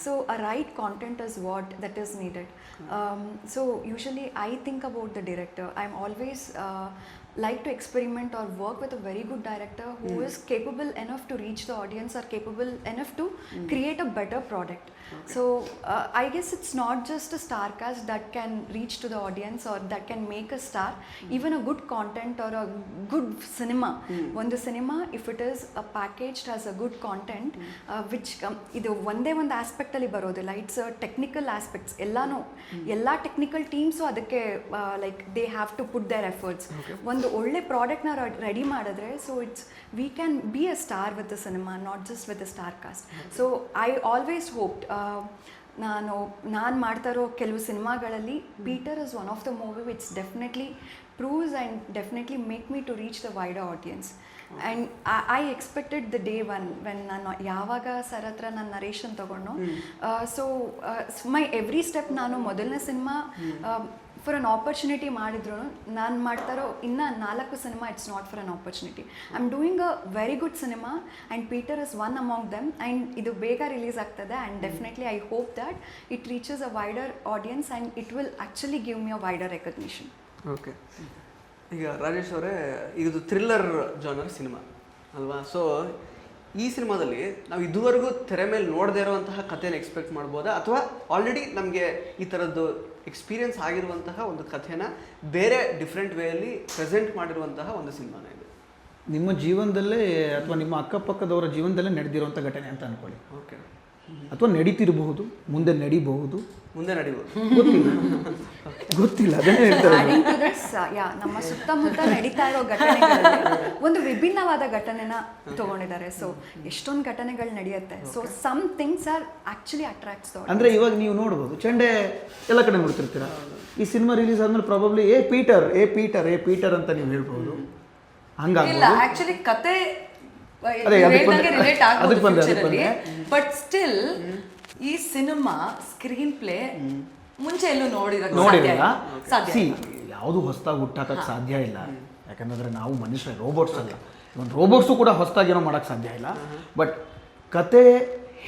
So a right content is what that is needed. So usually I think about the director. I'm always like to experiment or work with a very good director who is capable enough to reach the audience or capable enough to create a better product. So I guess it's not just a star cast that can reach to the audience or that can make a star. Even a good content or a good cinema, ಒಂದು cinema if it is a packaged as a good content, which ಇದು ಒಂದೇ ಒಂದು ಆಸ್ಪೆಕ್ಟಲ್ಲಿ ಬರೋದಿಲ್ಲ, it's technical aspects ಎಲ್ಲ technical teams ಅದಕ್ಕೆ like they have to put their efforts. ಒಂದು ಒಳ್ಳೆ ಪ್ರಾಡಕ್ಟ್ನ ರೆಡಿ ಮಾಡಿದ್ರೆ so it's we can be a star with the cinema, not just with the star cast. So I always hoped, ನಾನು ಮಾಡ್ತಾ ಇರೋ ಕೆಲವು ಸಿನಿಮಾಗಳಲ್ಲಿ Peter is one of the movie which definitely proves and definitely make me to reach the wider audience. And I expected the day when ನಾನು ಯಾವಾಗ sir ಹತ್ರ ನಾನು narration ತೊಗೊಂಡು, ಸೊ ಮೈ ಎವ್ರಿ ಸ್ಟೆಪ್ ನಾನು ಮೊದಲನೇ ಸಿನಿಮಾ ಫಾರ್ ಅನ್ ಆಪರ್ಚುನಿಟಿ ಮಾಡಿದ್ರು, ನಾನು ಮಾಡ್ತಾರೋ ಇನ್ನೂ 4 cinema it's not for an opportunity. I am doing a very good cinema and Peter is one among them. And ಇದು ಬೇಗ ರಿಲೀಸ್ ಆಗ್ತದೆ and definitely I hope that it reaches a wider audience and it will actually give me a wider recognition.
Okay, ಈಗ ರಾಜೇಶ್ ಅವರೇ, ಇದು thriller genre cinema ಅಲ್ವಾ? So ಈ ಸಿನಿಮಾದಲ್ಲಿ ನಾವು ಇದುವರೆಗೂ ತೆರೆ ಮೇಲೆ ನೋಡದೇ ಇರುವಂತಹ ಕಥೆನ ಎಕ್ಸ್ಪೆಕ್ಟ್ ಮಾಡ್ಬೋದಾ, ಅಥವಾ ಆಲ್ರೆಡಿ ನಮಗೆ ಈ ಥರದ್ದು ಎಕ್ಸ್ಪೀರಿಯನ್ಸ್ ಆಗಿರುವಂತಹ ಒಂದು ಕಥೆನ ಬೇರೆ ಡಿಫ್ರೆಂಟ್ ವೇಯಲ್ಲಿ ಪ್ರೆಸೆಂಟ್ ಮಾಡಿರುವಂತಹ ಒಂದು ಸಿನಿಮಾನ ಇದು?
ನಿಮ್ಮ ಜೀವನದಲ್ಲೇ ಅಥವಾ ನಿಮ್ಮ ಅಕ್ಕಪಕ್ಕದವರ ಜೀವನದಲ್ಲೇ ನಡೆದಿರುವಂಥ ಘಟನೆ ಅಂತ ಅನ್ಕೊಳ್ಳಿ.
ಓಕೆ,
ಅಥವಾ ನಡೀತಿರಬಹುದು, ಮುಂದೆ ನಡಿಬಹುದು,
ಮುಂದೆ ನಡೀಬೋದು,
ಗೊತ್ತಿಲ್ಲ. ಅದನ್ನೇ ಹೇಳ್ತಾರೆ.
Adding to this, ನಮ್ಮ ಸುತ್ತಮುತ್ತ ನಡೀತಾ ಇರೋ ಘಟನೆಗಳಲ್ಲಿ ಒಂದು ವಿಭಿನ್ನವಾದ ಘಟನೆನ ತಗೊಂಡಿದ್ದಾರೆ. ಸೊ ಎಷ್ಟೊಂದು ಘಟನೆಗಳು ನಡೆಯುತ್ತೆ. So some things are actually attracts.
ಅಂದರೆ ಇವಾಗ ನೀವು ನೋಡ್ಬೋದು, ಚಂಡೆ ಎಲ್ಲ ಕಡೆ ನೋಡ್ತಿರ್ತೀರ. ಈ ಸಿನಿಮಾ ರಿಲೀಸ್ ಆದ್ಮೇಲೆ ಪ್ರಾಬಬ್ಲಿ ಏ ಪೀಟರ್ ಅಂತ ನೀವು ಹೇಳ್ಬೋದು. ಹಂಗಾಗಿ
ಆಕ್ಚುಲಿ ಕತೆ ಬಟ್ ಸ್ಟಿಲ್ ಈ ಸಿನಿಮಾ ಸ್ಕ್ರೀನ್ ಪ್ಲೇ ಮುಂಚೆ ಎಲ್ಲೂ
ನೋಡಿರಲ್ಲ. ಸಿ, ಯಾವುದು ಹೊಸದಾಗಿ ಹುಟ್ಟಾಕಕ್ಕೆ ಸಾಧ್ಯ ಇಲ್ಲ, ಯಾಕಂದ್ರೆ ನಾವು ಮನುಷ್ಯ, ರೋಬೋಟ್ಸ್ ಅಲ್ಲ. ಒಂದು ರೋಬೋಟ್ಸು ಕೂಡ ಹೊಸದಾಗೇನೋ ಮಾಡೋಕ್ಕೆ ಸಾಧ್ಯ ಇಲ್ಲ. ಬಟ್ ಕತೆ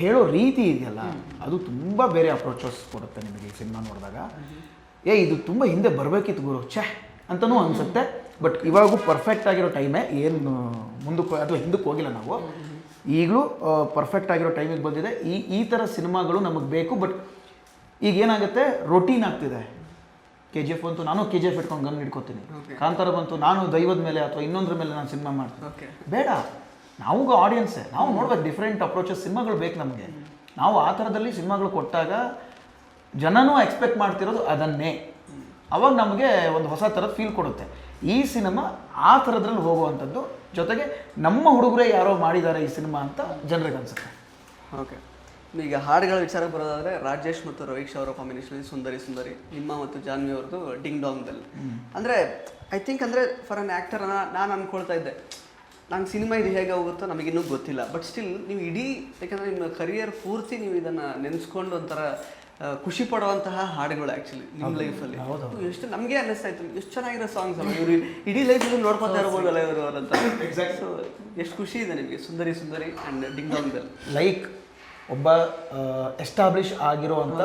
ಹೇಳೋ ರೀತಿ ಇದೆಯಲ್ಲ, ಅದು ತುಂಬ ಬೇರೆ ಅಪ್ರೋಚಸ್ ಕೊಡುತ್ತೆ ನಿಮಗೆ ಈ ಸಿನಿಮಾ ನೋಡಿದಾಗ. ಇದು ತುಂಬ ಹಿಂದೆ ಬರಬೇಕಿತ್ತು ಗುರು ಅಂತಲೂ ಅನಿಸುತ್ತೆ. ಬಟ್ ಇವಾಗೂ ಪರ್ಫೆಕ್ಟ್ ಆಗಿರೋ ಟೈಮೇ, ಏನು ಮುಂದಕ್ಕೆ ಅಥವಾ ಹಿಂದಕ್ಕೆ ಹೋಗಿಲ್ಲ ನಾವು, ಈಗಲೂ ಪರ್ಫೆಕ್ಟ್ ಆಗಿರೋ ಟೈಮಿಗೆ ಬಂದಿದೆ. ಈ ಥರ ಸಿನಿಮಾಗಳು ನಮಗೆ ಬೇಕು. ಬಟ್ ಈಗ ಏನಾಗುತ್ತೆ, ರೊಟೀನ್ ಆಗ್ತಿದೆ. KGF ಬಂತು, ನಾನು KGF ಇಟ್ಕೊಂಡು ಗನ್ ಹಿಡ್ಕೊತೀನಿ. ಕಾಂತಾರ ಬಂತು, ನಾನು ದೈವದ ಮೇಲೆ ಅಥವಾ ಇನ್ನೊಂದ್ರ ಮೇಲೆ ನಾನು ಸಿನಿಮಾ ಮಾಡ್ತೀನಿ. ಬೇಡ, ನಾವು ಆಡಿಯನ್ಸೇ, ನಾವು ನೋಡ್ಬೇಕು ಡಿಫ್ರೆಂಟ್ ಅಪ್ರೋಚಸ್. ಸಿನಿಮಾಗಳು ಬೇಕು ನಮಗೆ. ನಾವು ಆ ಥರದಲ್ಲಿ ಸಿನಿಮಾಗಳು ಕೊಟ್ಟಾಗ ಜನನೂ ಎಕ್ಸ್ಪೆಕ್ಟ್ ಮಾಡ್ತಿರೋದು ಅದನ್ನೇ. ಅವಾಗ ನಮಗೆ ಒಂದು ಹೊಸ ಥರದ ಫೀಲ್ ಕೊಡುತ್ತೆ. ಈ ಸಿನಿಮಾ ಆ ಥರದ್ರಲ್ಲಿ ಹೋಗುವಂಥದ್ದು. ಜೊತೆಗೆ ನಮ್ಮ ಹುಡುಗರೇ ಯಾರೋ ಮಾಡಿದ್ದಾರೆ ಈ ಸಿನಿಮಾ ಅಂತ ಜನರಿಗೆ ಅನಿಸುತ್ತೆ.
ಓಕೆ, ಈಗ ಹಾಡುಗಳ ವಿಚಾರಕ್ಕೆ ಬರೋದಾದರೆ ರಾಜೇಶ್ ಮತ್ತು ರವೀಶ್ ಅವರ ಕಾಂಬಿನೇಷನ್ ಸುಂದರಿ, ನಿಮ್ಮ ಮತ್ತು ಜಾನ್ವಿ ಅವ್ರದ್ದು ಡಿಂಗ್ ಡಾಂಗ್ ಬೆಲ್. ಅಂದರೆ ಐ ಥಿಂಕ್ ಅಂದರೆ ಫಾರ್ ಅನ್ ಆ್ಯಕ್ಟರ್ ನಾನು ಅಂದ್ಕೊಳ್ತಾ ಇದ್ದೆ, ನಂಗೆ ಸಿನಿಮಾ ಇದು ಹೇಗೆ ಹೋಗುತ್ತೋ ನಮಗಿನ್ನೂ ಗೊತ್ತಿಲ್ಲ. ಬಟ್ ಸ್ಟಿಲ್ ನೀವು ಇಡೀ, ಯಾಕಂದರೆ ನಿಮ್ಮ ಕರಿಯರ್ ಪೂರ್ತಿ ನೀವು ಇದನ್ನು ನೆನೆಸ್ಕೊಂಡು ಒಂಥರ ಖುಷಿ ಪಡುವಂತಹ ಹಾಡುಗಳು ಆ್ಯಕ್ಚುಲಿ ನಿಮ್ಮ ಲೈಫಲ್ಲಿ. ಎಷ್ಟು ನಮಗೆ ಅನ್ನಿಸ್ತಾ ಇತ್ತು, ಎಷ್ಟು ಚೆನ್ನಾಗಿರೋ ಸಾಂಗ್ಸ್ ಅಲ್ಲ ಇವರು, ಇಡೀ ಲೈಫಲ್ಲಿ ನೋಡ್ಕೊತಾ ಇರ್ಬೋದಲ್ಲ ಇವರು ಅಂತ. ಎಕ್ಸಾಕ್ಟ್. ಎಷ್ಟು ಖುಷಿ ಇದೆ ನಿಮಗೆ Sundari and ding dong bell.
Like ಒಬ್ಬ ಎಸ್ಟಾಬ್ಲಿಷ್ ಆಗಿರುವಂಥ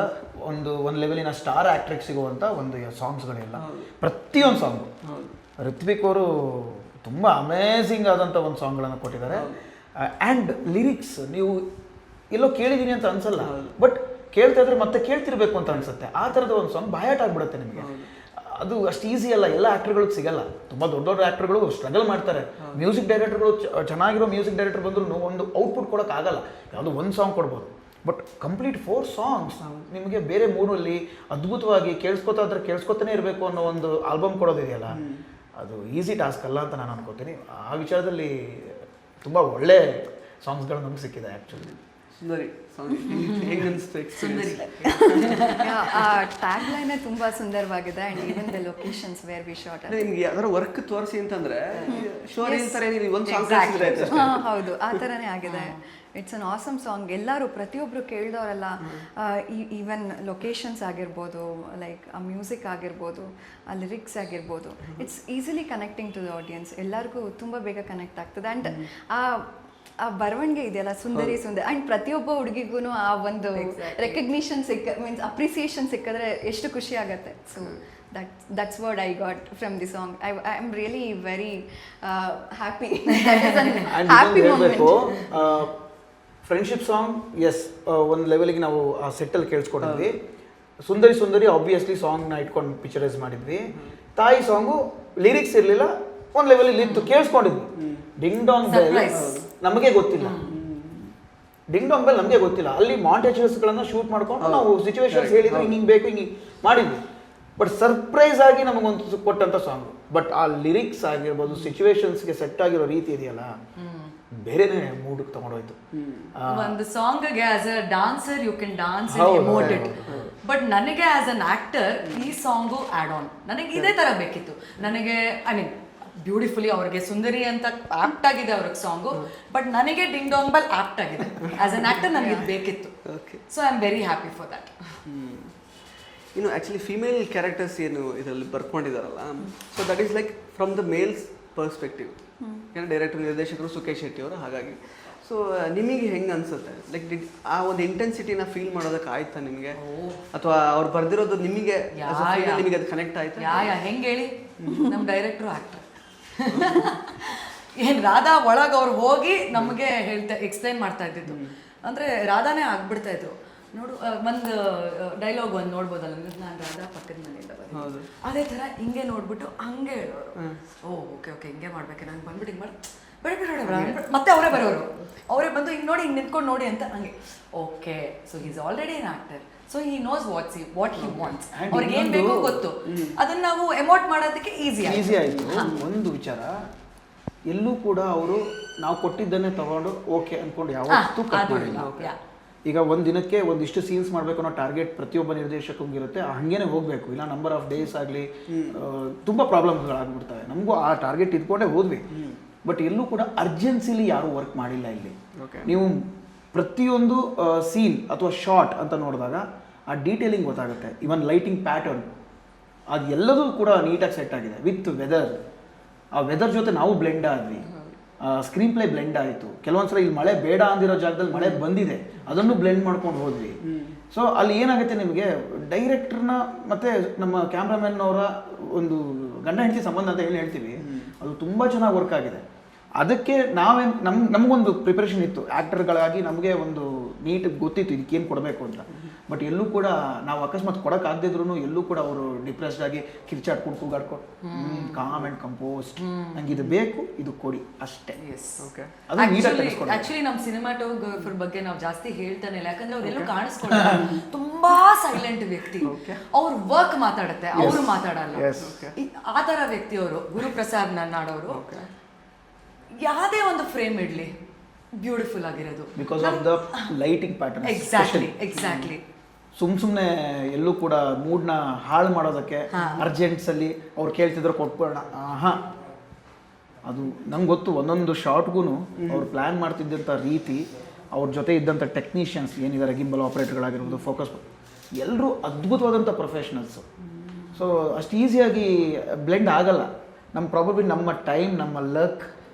ಒಂದು ಲೆವೆಲಿನ ಸ್ಟಾರ್ ಆ್ಯಕ್ಟ್ರಿಗೆ ಸಿಗುವಂಥ ಒಂದು ಸಾಂಗ್ಸ್ಗಳೆಲ್ಲ, ಪ್ರತಿಯೊಂದು ಸಾಂಗು. ಋತ್ವಿಕ್ ಅವರು ತುಂಬ ಅಮೇಝಿಂಗ್ ಆದಂಥ ಒಂದು ಸಾಂಗ್ಗಳನ್ನು ಕೊಟ್ಟಿದ್ದಾರೆ. ಆ್ಯಂಡ್ ಲಿರಿಕ್ಸ್ ನೀವು ಎಲ್ಲೋ ಕೇಳಿದ್ದೀನಿ ಅಂತ ಅನ್ಸಲ್ಲ, ಬಟ್ ಕೇಳ್ತಾ ಇದ್ರೆ ಮತ್ತೆ ಕೇಳ್ತಿರ್ಬೇಕು ಅಂತ ಅನ್ಸುತ್ತೆ. ಆ ಥರದ ಒಂದು ಸಾಂಗ್ ಬಾಯಾಟ ಆಗ್ಬಿಡುತ್ತೆ ನಿಮಗೆ. ಅದು ಅಷ್ಟು ಈಸಿ ಅಲ್ಲ, ಎಲ್ಲ ಆ್ಯಕ್ಟರ್ಗಳಿಗೆ ಸಿಗಲ್ಲ. ತುಂಬ ದೊಡ್ಡ ಆ್ಯಕ್ಟರ್ಗಳು ಸ್ಟ್ರಗಲ್ ಮಾಡ್ತಾರೆ. ಮ್ಯೂಸಿಕ್ ಡೈರೆಕ್ಟರ್ಗಳು ಚೆನ್ನಾಗಿರೋ ಮ್ಯೂಸಿಕ್ ಡೈರೆಕ್ಟರ್ ಬಂದರೂ ಒಂದು ಔಟ್ಪುಟ್ ಕೊಡೋಕ್ಕಾಗಲ್ಲ. ಯಾವುದೋ ಒಂದು ಸಾಂಗ್ ಕೊಡ್ಬೋದು, ಬಟ್ ಕಂಪ್ಲೀಟ್ 4 ಸಾಂಗ್ಸ್ ನಿಮಗೆ ಬೇರೆ ಮೂರಲ್ಲಿ ಅದ್ಭುತವಾಗಿ ಕೇಳಿಸ್ಕೊತಾನೆ ಇರಬೇಕು ಅನ್ನೋ ಒಂದು ಆಲ್ಬಮ್ ಕೊಡೋದಿದೆಯಲ್ಲ, ಅದು ಈಸಿ ಟಾಸ್ಕ್ ಅಲ್ಲ ಅಂತ ನಾನು ಅನ್ಕೋತೀನಿ. ಆ ವಿಚಾರದಲ್ಲಿ ತುಂಬ ಒಳ್ಳೆ ಸಾಂಗ್ಸ್ಗಳು ನಮ್ಗೆ ಸಿಕ್ಕಿದೆ ಆ್ಯಕ್ಚುಲಿ.
ಸುಂದರಿ ಹೇಗೆ ಅನಿಸ್ತು ಎಕ್ಸ್ಪೀರಿಯನ್ಸ್?
ಆ ಟ್ಯಾಗ್ ಲೈನ್ ತುಂಬಾ ಸುಂದರವಾಗಿದೆ. And even the locations where we shot.
ನಿಮ್ಗೆ ಯಾವ್ದಾರ ವರ್ಕ್ ತೋರಿಸಿ ಅಂತಂದ್ರೆ ಶೋರಿ ಅಂತಾರೆ, ಒಂದು ಸಾಂಗ್
ಹೌದು, ಆ ಥರನೇ ಆಗಿದೆ. It's an awesome song. ಎಲ್ಲರೂ ಪ್ರತಿಯೊಬ್ಬರು ಕೇಳಿದವರೆಲ್ಲ, ಈವನ್ ಲೊಕೇಶನ್ಸ್ ಆಗಿರ್ಬೋದು, ಲೈಕ್ ಆ ಮ್ಯೂಸಿಕ್ ಆಗಿರ್ಬೋದು, ಆ ಲಿರಿಕ್ಸ್ ಆಗಿರ್ಬೋದು, it's easily connecting to the audience. ಎಲ್ಲರಿಗೂ ತುಂಬ ಬೇಗ ಕನೆಕ್ಟ್ ಆಗ್ತದೆ. ಆ್ಯಂಡ್ ಆ ಬರವಣಿಗೆ ಇದೆಯಲ್ಲ, ಸುಂದರಿ ಆ್ಯಂಡ್ ಪ್ರತಿಯೊಬ್ಬ ಹುಡುಗಿಗೂ ಆ ಒಂದು ರೆಕಗ್ನಿಷನ್ ಮೀನ್ಸ್ ಅಪ್ರಿಸಿಯೇಷನ್ ಸಿಕ್ಕಿದ್ರೆ ಎಷ್ಟು ಖುಷಿ ಆಗುತ್ತೆ. So that's what I got from the song. I'm really very happy. That is a happy moment.
Friendship song as ಒಂದು ಲೆವೆಲ್ಗೆ ನಾವು ಆ ಸೆಟ್ಟಲ್ಲಿ ಕೇಳಿಸ್ಕೊಂಡಿದ್ವಿ. ಸುಂದರಿ ಸುಂದರಿ ಆಬ್ವಿಯಸ್ಲಿ ಸಾಂಗ್ನ ಇಟ್ಕೊಂಡು ಪಿಕ್ಚರೈಸ್ ಮಾಡಿದ್ವಿ. ತಾಯಿ ಸಾಂಗು ಲಿರಿಕ್ಸ್ ಇರಲಿಲ್ಲ, ಒಂದು ಲೆವೆಲ್ ಇತ್ತು, ಕೇಳಿಸ್ಕೊಂಡಿದ್ವಿ. ಡಿಂಗ್ ಡಾಂಗ್ ಬೆಲ್ ನಮಗೆ ಗೊತ್ತಿಲ್ಲ, ಡಿಂಗ್ ಡಾಂಗ್ ಬೆಲ್ ನಮಗೆ ಗೊತ್ತಿಲ್ಲ. ಅಲ್ಲಿ ಮಾಂಟೇಜಸ್ಗಳನ್ನು ಶೂಟ್ ಮಾಡ್ಕೊಂಡು ನಾವು ಸಿಚುವೇಶನ್ಸ್ ಹೇಳಿದ್ರು, ಹಿಂಗೆ ಬೇಕು ಹಿಂಗೆ ಮಾಡಿದ್ವಿ. ಬಟ್ ಸರ್ಪ್ರೈಸ್ ಆಗಿ ನಮಗೊಂದು ಕೊಟ್ಟಂಥ ಸಾಂಗು. ಬಟ್ ಆ ಲಿರಿಕ್ಸ್ ಆಗಿರ್ಬೋದು, ಸಿಚುವೇಶನ್ಸ್ಗೆ ಸೆಟ್ ಆಗಿರೋ ರೀತಿ ಇದೆಯಲ್ಲ, ಬೇರೆನೇ ಮೂಡಿಗೆ ತಗೊಂಡೋಯ್ತು.
ಒಂದು ಸಾಂಗ್ಗೆ as a dancer you can dance and emote it. But ನನಗೆ ಆಸ್ ಅನ್ ಆಕ್ಟರ್ ಈ ಸಾಂಗು ಆಡ್ ಆನ್ ನನಗೆ ಇದೇ ತರ ಬೇಕಿತ್ತು. ನನಗೆ ಐ ಮೀನ್ ಬ್ಯೂಟಿಫುಲಿ ಅವ್ರಿಗೆ ಸುಂದರಿ ಅಂತ ಆಪ್ಟ್ ಆಗಿದೆ ಅವ್ರಿಗೆ ಸಾಂಗು, ಬಟ್ ನನಗೆ ಡಿಂಗ್ ಡಾಂಗ್ ಬೆಲ್ ಆಪ್ಟ್ ಆಗಿದೆ. ಆಸ್ ಅನ್ ಆಕ್ಟರ್ ನನಗೆ ಇದು ಬೇಕಿತ್ತು. So I am very happy for that.
ಇನ್ನು ಆ್ಯಕ್ಚುಲಿ ಫಿಮೇಲ್ ಕ್ಯಾರೆಕ್ಟರ್ಸ್ ಏನು ಇದರಲ್ಲಿ ಬರ್ಕೊಂಡಿದ್ದಾರಲ್ಲ, so that is like from the male's perspective. ಯಾಕಂದರೆ ಡೈರೆಕ್ಟರ್ ನಿರ್ದೇಶಕರು ಸುಖೇಶ್ ಶೆಟ್ಟಿ ಅವರು. ಹಾಗಾಗಿ ಸೊ ನಿಮಗೆ ಹೆಂಗೆ ಅನ್ಸುತ್ತೆ, ಲೈಕ್ ಆ ಒಂದು ಇಂಟೆನ್ಸಿಟಿನ ಫೀಲ್ ಮಾಡೋದಕ್ಕೆ ಆಯ್ತಾ ನಿಮಗೆ, ಅಥವಾ ಅವ್ರು ಬರ್ದಿರೋದು ನಿಮಗೆ ನಿಮಗೆ ಅದು ಕನೆಕ್ಟ್ ಆಯ್ತಾ?
ಹೆಂಗೆ ಹೇಳಿ, ನಮ್ಮ ಡೈರೆಕ್ಟ್ರು ಆಕ್ಟರ್ ಏನು ರಾಧಾ ಒಳಗೆ ಅವ್ರು ಹೋಗಿ ನಮಗೆ ಎಕ್ಸ್ಪ್ಲೈನ್ ಮಾಡ್ತಾ ಇದ್ದಿದ್ದು. ಅಂದರೆ ರಾಧಾನೇ ಆಗ್ಬಿಡ್ತಾ ಇದ್ರು. ನೋಡು ಒಂದು ಡೈಲಾಗ್ ಒಂದು ನೋಡ್ಬೋದಲ್ಲ, ನಾನು ರಾಧಾ ಪಕ್ಕದ ಮನೆಯಿಂದ ಬಂದು ಅದೇ ಥರ ಹಿಂಗೆ ನೋಡ್ಬಿಟ್ಟು ಹಂಗೆ ಹೇಳೋರು. ಓಕೆ ಹಿಂಗೆ ಮಾಡ್ಬೇಕು, ನಂಗೆ ಬಂದ್ಬಿಟ್ಟು ಹಿಂಗೆ ಮಾಡಿ ಬೇಡ ಮತ್ತೆ ಅವರೇ ಬರೋರು, ಅವರೇ ಬಂದು ಹಿಂಗೆ ನೋಡಿ ಹಿಂಗೆ ನಿಂತ್ಕೊಂಡು ನೋಡಿ ಅಂತ ಹಂಗೆ. Okay, so is already N actor, so he knows what he wants. ಅವ್ರಿಗೆ ಏನು ಬೇಕೋ ಗೊತ್ತು, ಅದನ್ನ ನಾವು ಎಮೋಟ್ ಮಾಡೋದಕ್ಕೆ ಈಸಿ
ಆಯಿತು. ಒಂದು ವಿಚಾರ, ಎಲ್ಲೂ ಕೂಡ ಅವರು ನಾವು ಕೊಟ್ಟಿದ್ದನ್ನೇ ತಗೊಂಡು ಓಕೆ ಅಂದ್ಕೊಂಡು ಯಾವತ್ತೂ ಕಟ್ ಮಾಡಿಲ್ಲ. ಈಗ ಒಂದು ದಿನಕ್ಕೆ ಒಂದಿಷ್ಟು ಸೀನ್ಸ್ ಮಾಡಬೇಕು ಅನ್ನೋ ಟಾರ್ಗೆಟ್ ಪ್ರತಿಯೊಬ್ಬ ನಿರ್ದೇಶಕಂಗಿರುತ್ತೆ, ಹಂಗೇನೆ ಹೋಗಬೇಕು. ಇಲ್ಲ ನಂಬರ್ ಆಫ್ ಡೇಸ್ ಆಗಲಿ ತುಂಬ ಪ್ರಾಬ್ಲಮ್ಸ್ಗಳಾಗ್ಬಿಡ್ತವೆ. ನಮಗೂ ಆ ಟಾರ್ಗೆಟ್ ಇಟ್ಕೊಂಡೇ ಹೋದ್ವಿ. ಬಟ್ ಎಲ್ಲೂ ಕೂಡ ಅರ್ಜೆನ್ಸಿಲಿ ಯಾರೂ ವರ್ಕ್ ಮಾಡಿಲ್ಲ ಇಲ್ಲಿ. ನೀವು ಪ್ರತಿಯೊಂದು ಸೀನ್ ಅಥವಾ ಶಾರ್ಟ್ ಅಂತ ನೋಡಿದಾಗ ಆ ಡೀಟೇಲಿಂಗ್ ಗೊತ್ತಾಗುತ್ತೆ. ಇವನ್ ಲೈಟಿಂಗ್ ಪ್ಯಾಟರ್ನ್ ಅದು ಎಲ್ಲದೂ ಕೂಡ ನೀಟಾಗಿ ಸೆಟ್ ಆಗಿದೆ. ವಿತ್ ವೆದರ್, ಆ ವೆದರ್ ಜೊತೆ ನಾವು ಬ್ಲೆಂಡ್ ಆದ್ವಿ. ಸ್ಕ್ರೀನ್ ಪ್ಲೇ ಬ್ಲೆಂಡ್ ಆಯಿತು. ಕೆಲವೊಂದ್ಸಲ ಇಲ್ಲಿ ಮಳೆ ಬೇಡ ಅಂದಿರೋ ಜಾಗದಲ್ಲಿ ಮಳೆ ಬಂದಿದೆ, ಅದನ್ನು ಬ್ಲೆಂಡ್ ಮಾಡ್ಕೊಂಡು ಹೋದ್ವಿ. ಸೊ ಅಲ್ಲಿ ಏನಾಗುತ್ತೆ, ನಿಮಗೆ ಡೈರೆಕ್ಟರ್ನ ಮತ್ತು ನಮ್ಮ ಕ್ಯಾಮ್ರಾಮನ್ ಅವರ ಒಂದು ಗಂಡ ಹೆಂಡತಿ ಸಂಬಂಧ ಅಂತ ಹೇಳ್ತೀವಿ, ಅದು ತುಂಬ ಚೆನ್ನಾಗಿ ವರ್ಕ್ ಆಗಿದೆ. ಅದಕ್ಕೆ ನಮಗೊಂದು ಪ್ರಿಪರೇಷನ್ ಇತ್ತು ಆ್ಯಕ್ಟರ್ಗಳಾಗಿ, ನಮಗೆ ಒಂದು ನೀಟ್ ಗೊತ್ತಿತ್ತು ಇದಕ್ಕೇನು ಕೊಡಬೇಕು ಅಂತ. ಬಟ್ ಎಲ್ಲೂ ಕೂಡ ನಾವು ಅಕಸ್ಮಾತ್ ಕೊಡೋಕ್ಕಾಗದಿದ್ರು ಎಲ್ಲೂ ಕೂಡ ಅವರು ಡಿಪ್ರೆಸ್ಡ್ ಆಗಿ ಕಿರ್ಚಾಡ್ಕೊಂಡು ಕೂಗಾಡ್ಕೊಂಡು ಕಾಮ್ ಆ್ಯಂಡ್ ಕಂಪೋಸ್ಟ್, ನಂಗೆ ಇದು ಬೇಕು, ಇದು ಕೊಡಿ ಅಷ್ಟೇ.
ಆಕ್ಚುಲಿ ನಮ್ಮ ಸಿನಿಮಾಟೋಗ್ರಫರ್ ಬಗ್ಗೆ ನಾವು ಜಾಸ್ತಿ ಹೇಳ್ತಾನೆ ಇಲ್ಲ, ಯಾಕಂದ್ರೆ ಅವ್ರೆಲ್ಲೂ ಕಾಣಿಸ್ಕೊಳ್ಳಲ್ಲ. ತುಂಬಾ ಸೈಲೆಂಟ್ ವ್ಯಕ್ತಿ, ಅವ್ರ ವರ್ಕ್ ಮಾತಾಡುತ್ತೆ, ಅವರು ಮಾತಾಡಲ್ಲ. ಆ ತರ ವ್ಯಕ್ತಿ ಅವರು. ಗುರುಪ್ರಸಾದ್ ನನ್ನಾಡೋರು ಯಾವುದೇ ಒಂದು ಫ್ರೇಮ್ ಇಡ್ಲಿ ಬ್ಯೂಟಿಫುಲ್ ಆಗಿರೋದು
because of the lighting pattern.
Exactly
ಸುಮ್ಮನೆ ಎಲ್ಲೂ ಕೂಡ ಮೂಡ್ನ ಹಾಳು ಮಾಡೋದಕ್ಕೆ ಅರ್ಜೆಂಟ್ಸಲ್ಲಿ ಅವ್ರು ಕೇಳ್ತಿದ್ರು ಕೊಟ್ಬಿಡೋಣ. ಅದು ನಂಗೆ ಗೊತ್ತು, ಒಂದೊಂದು ಶಾರ್ಟ್ಗೂ ಅವ್ರು ಪ್ಲ್ಯಾನ್ ಮಾಡ್ತಿದ್ದಂಥ ರೀತಿ, ಅವ್ರ ಜೊತೆ ಇದ್ದಂಥ ಟೆಕ್ನಿಷಿಯನ್ಸ್ ಏನಿದ್ದಾರೆ, ಗಿಂಬಲ್ ಆಪ್ರೇಟರ್ಗಳಾಗಿರ್ಬೋದು, ಫೋಕಸ್, ಎಲ್ಲರೂ ಅದ್ಭುತವಾದಂಥ ಪ್ರೊಫೆಷ್ನಲ್ಸು. ಸೊ ಅಷ್ಟು ಈಸಿಯಾಗಿ ಬ್ಲೆಂಡ್ ಆಗಲ್ಲ. ಪ್ರಾಬಬ್ಲಿ ನಮ್ಮ ಟೈಮ್, ನಮ್ಮ ಲಕ್,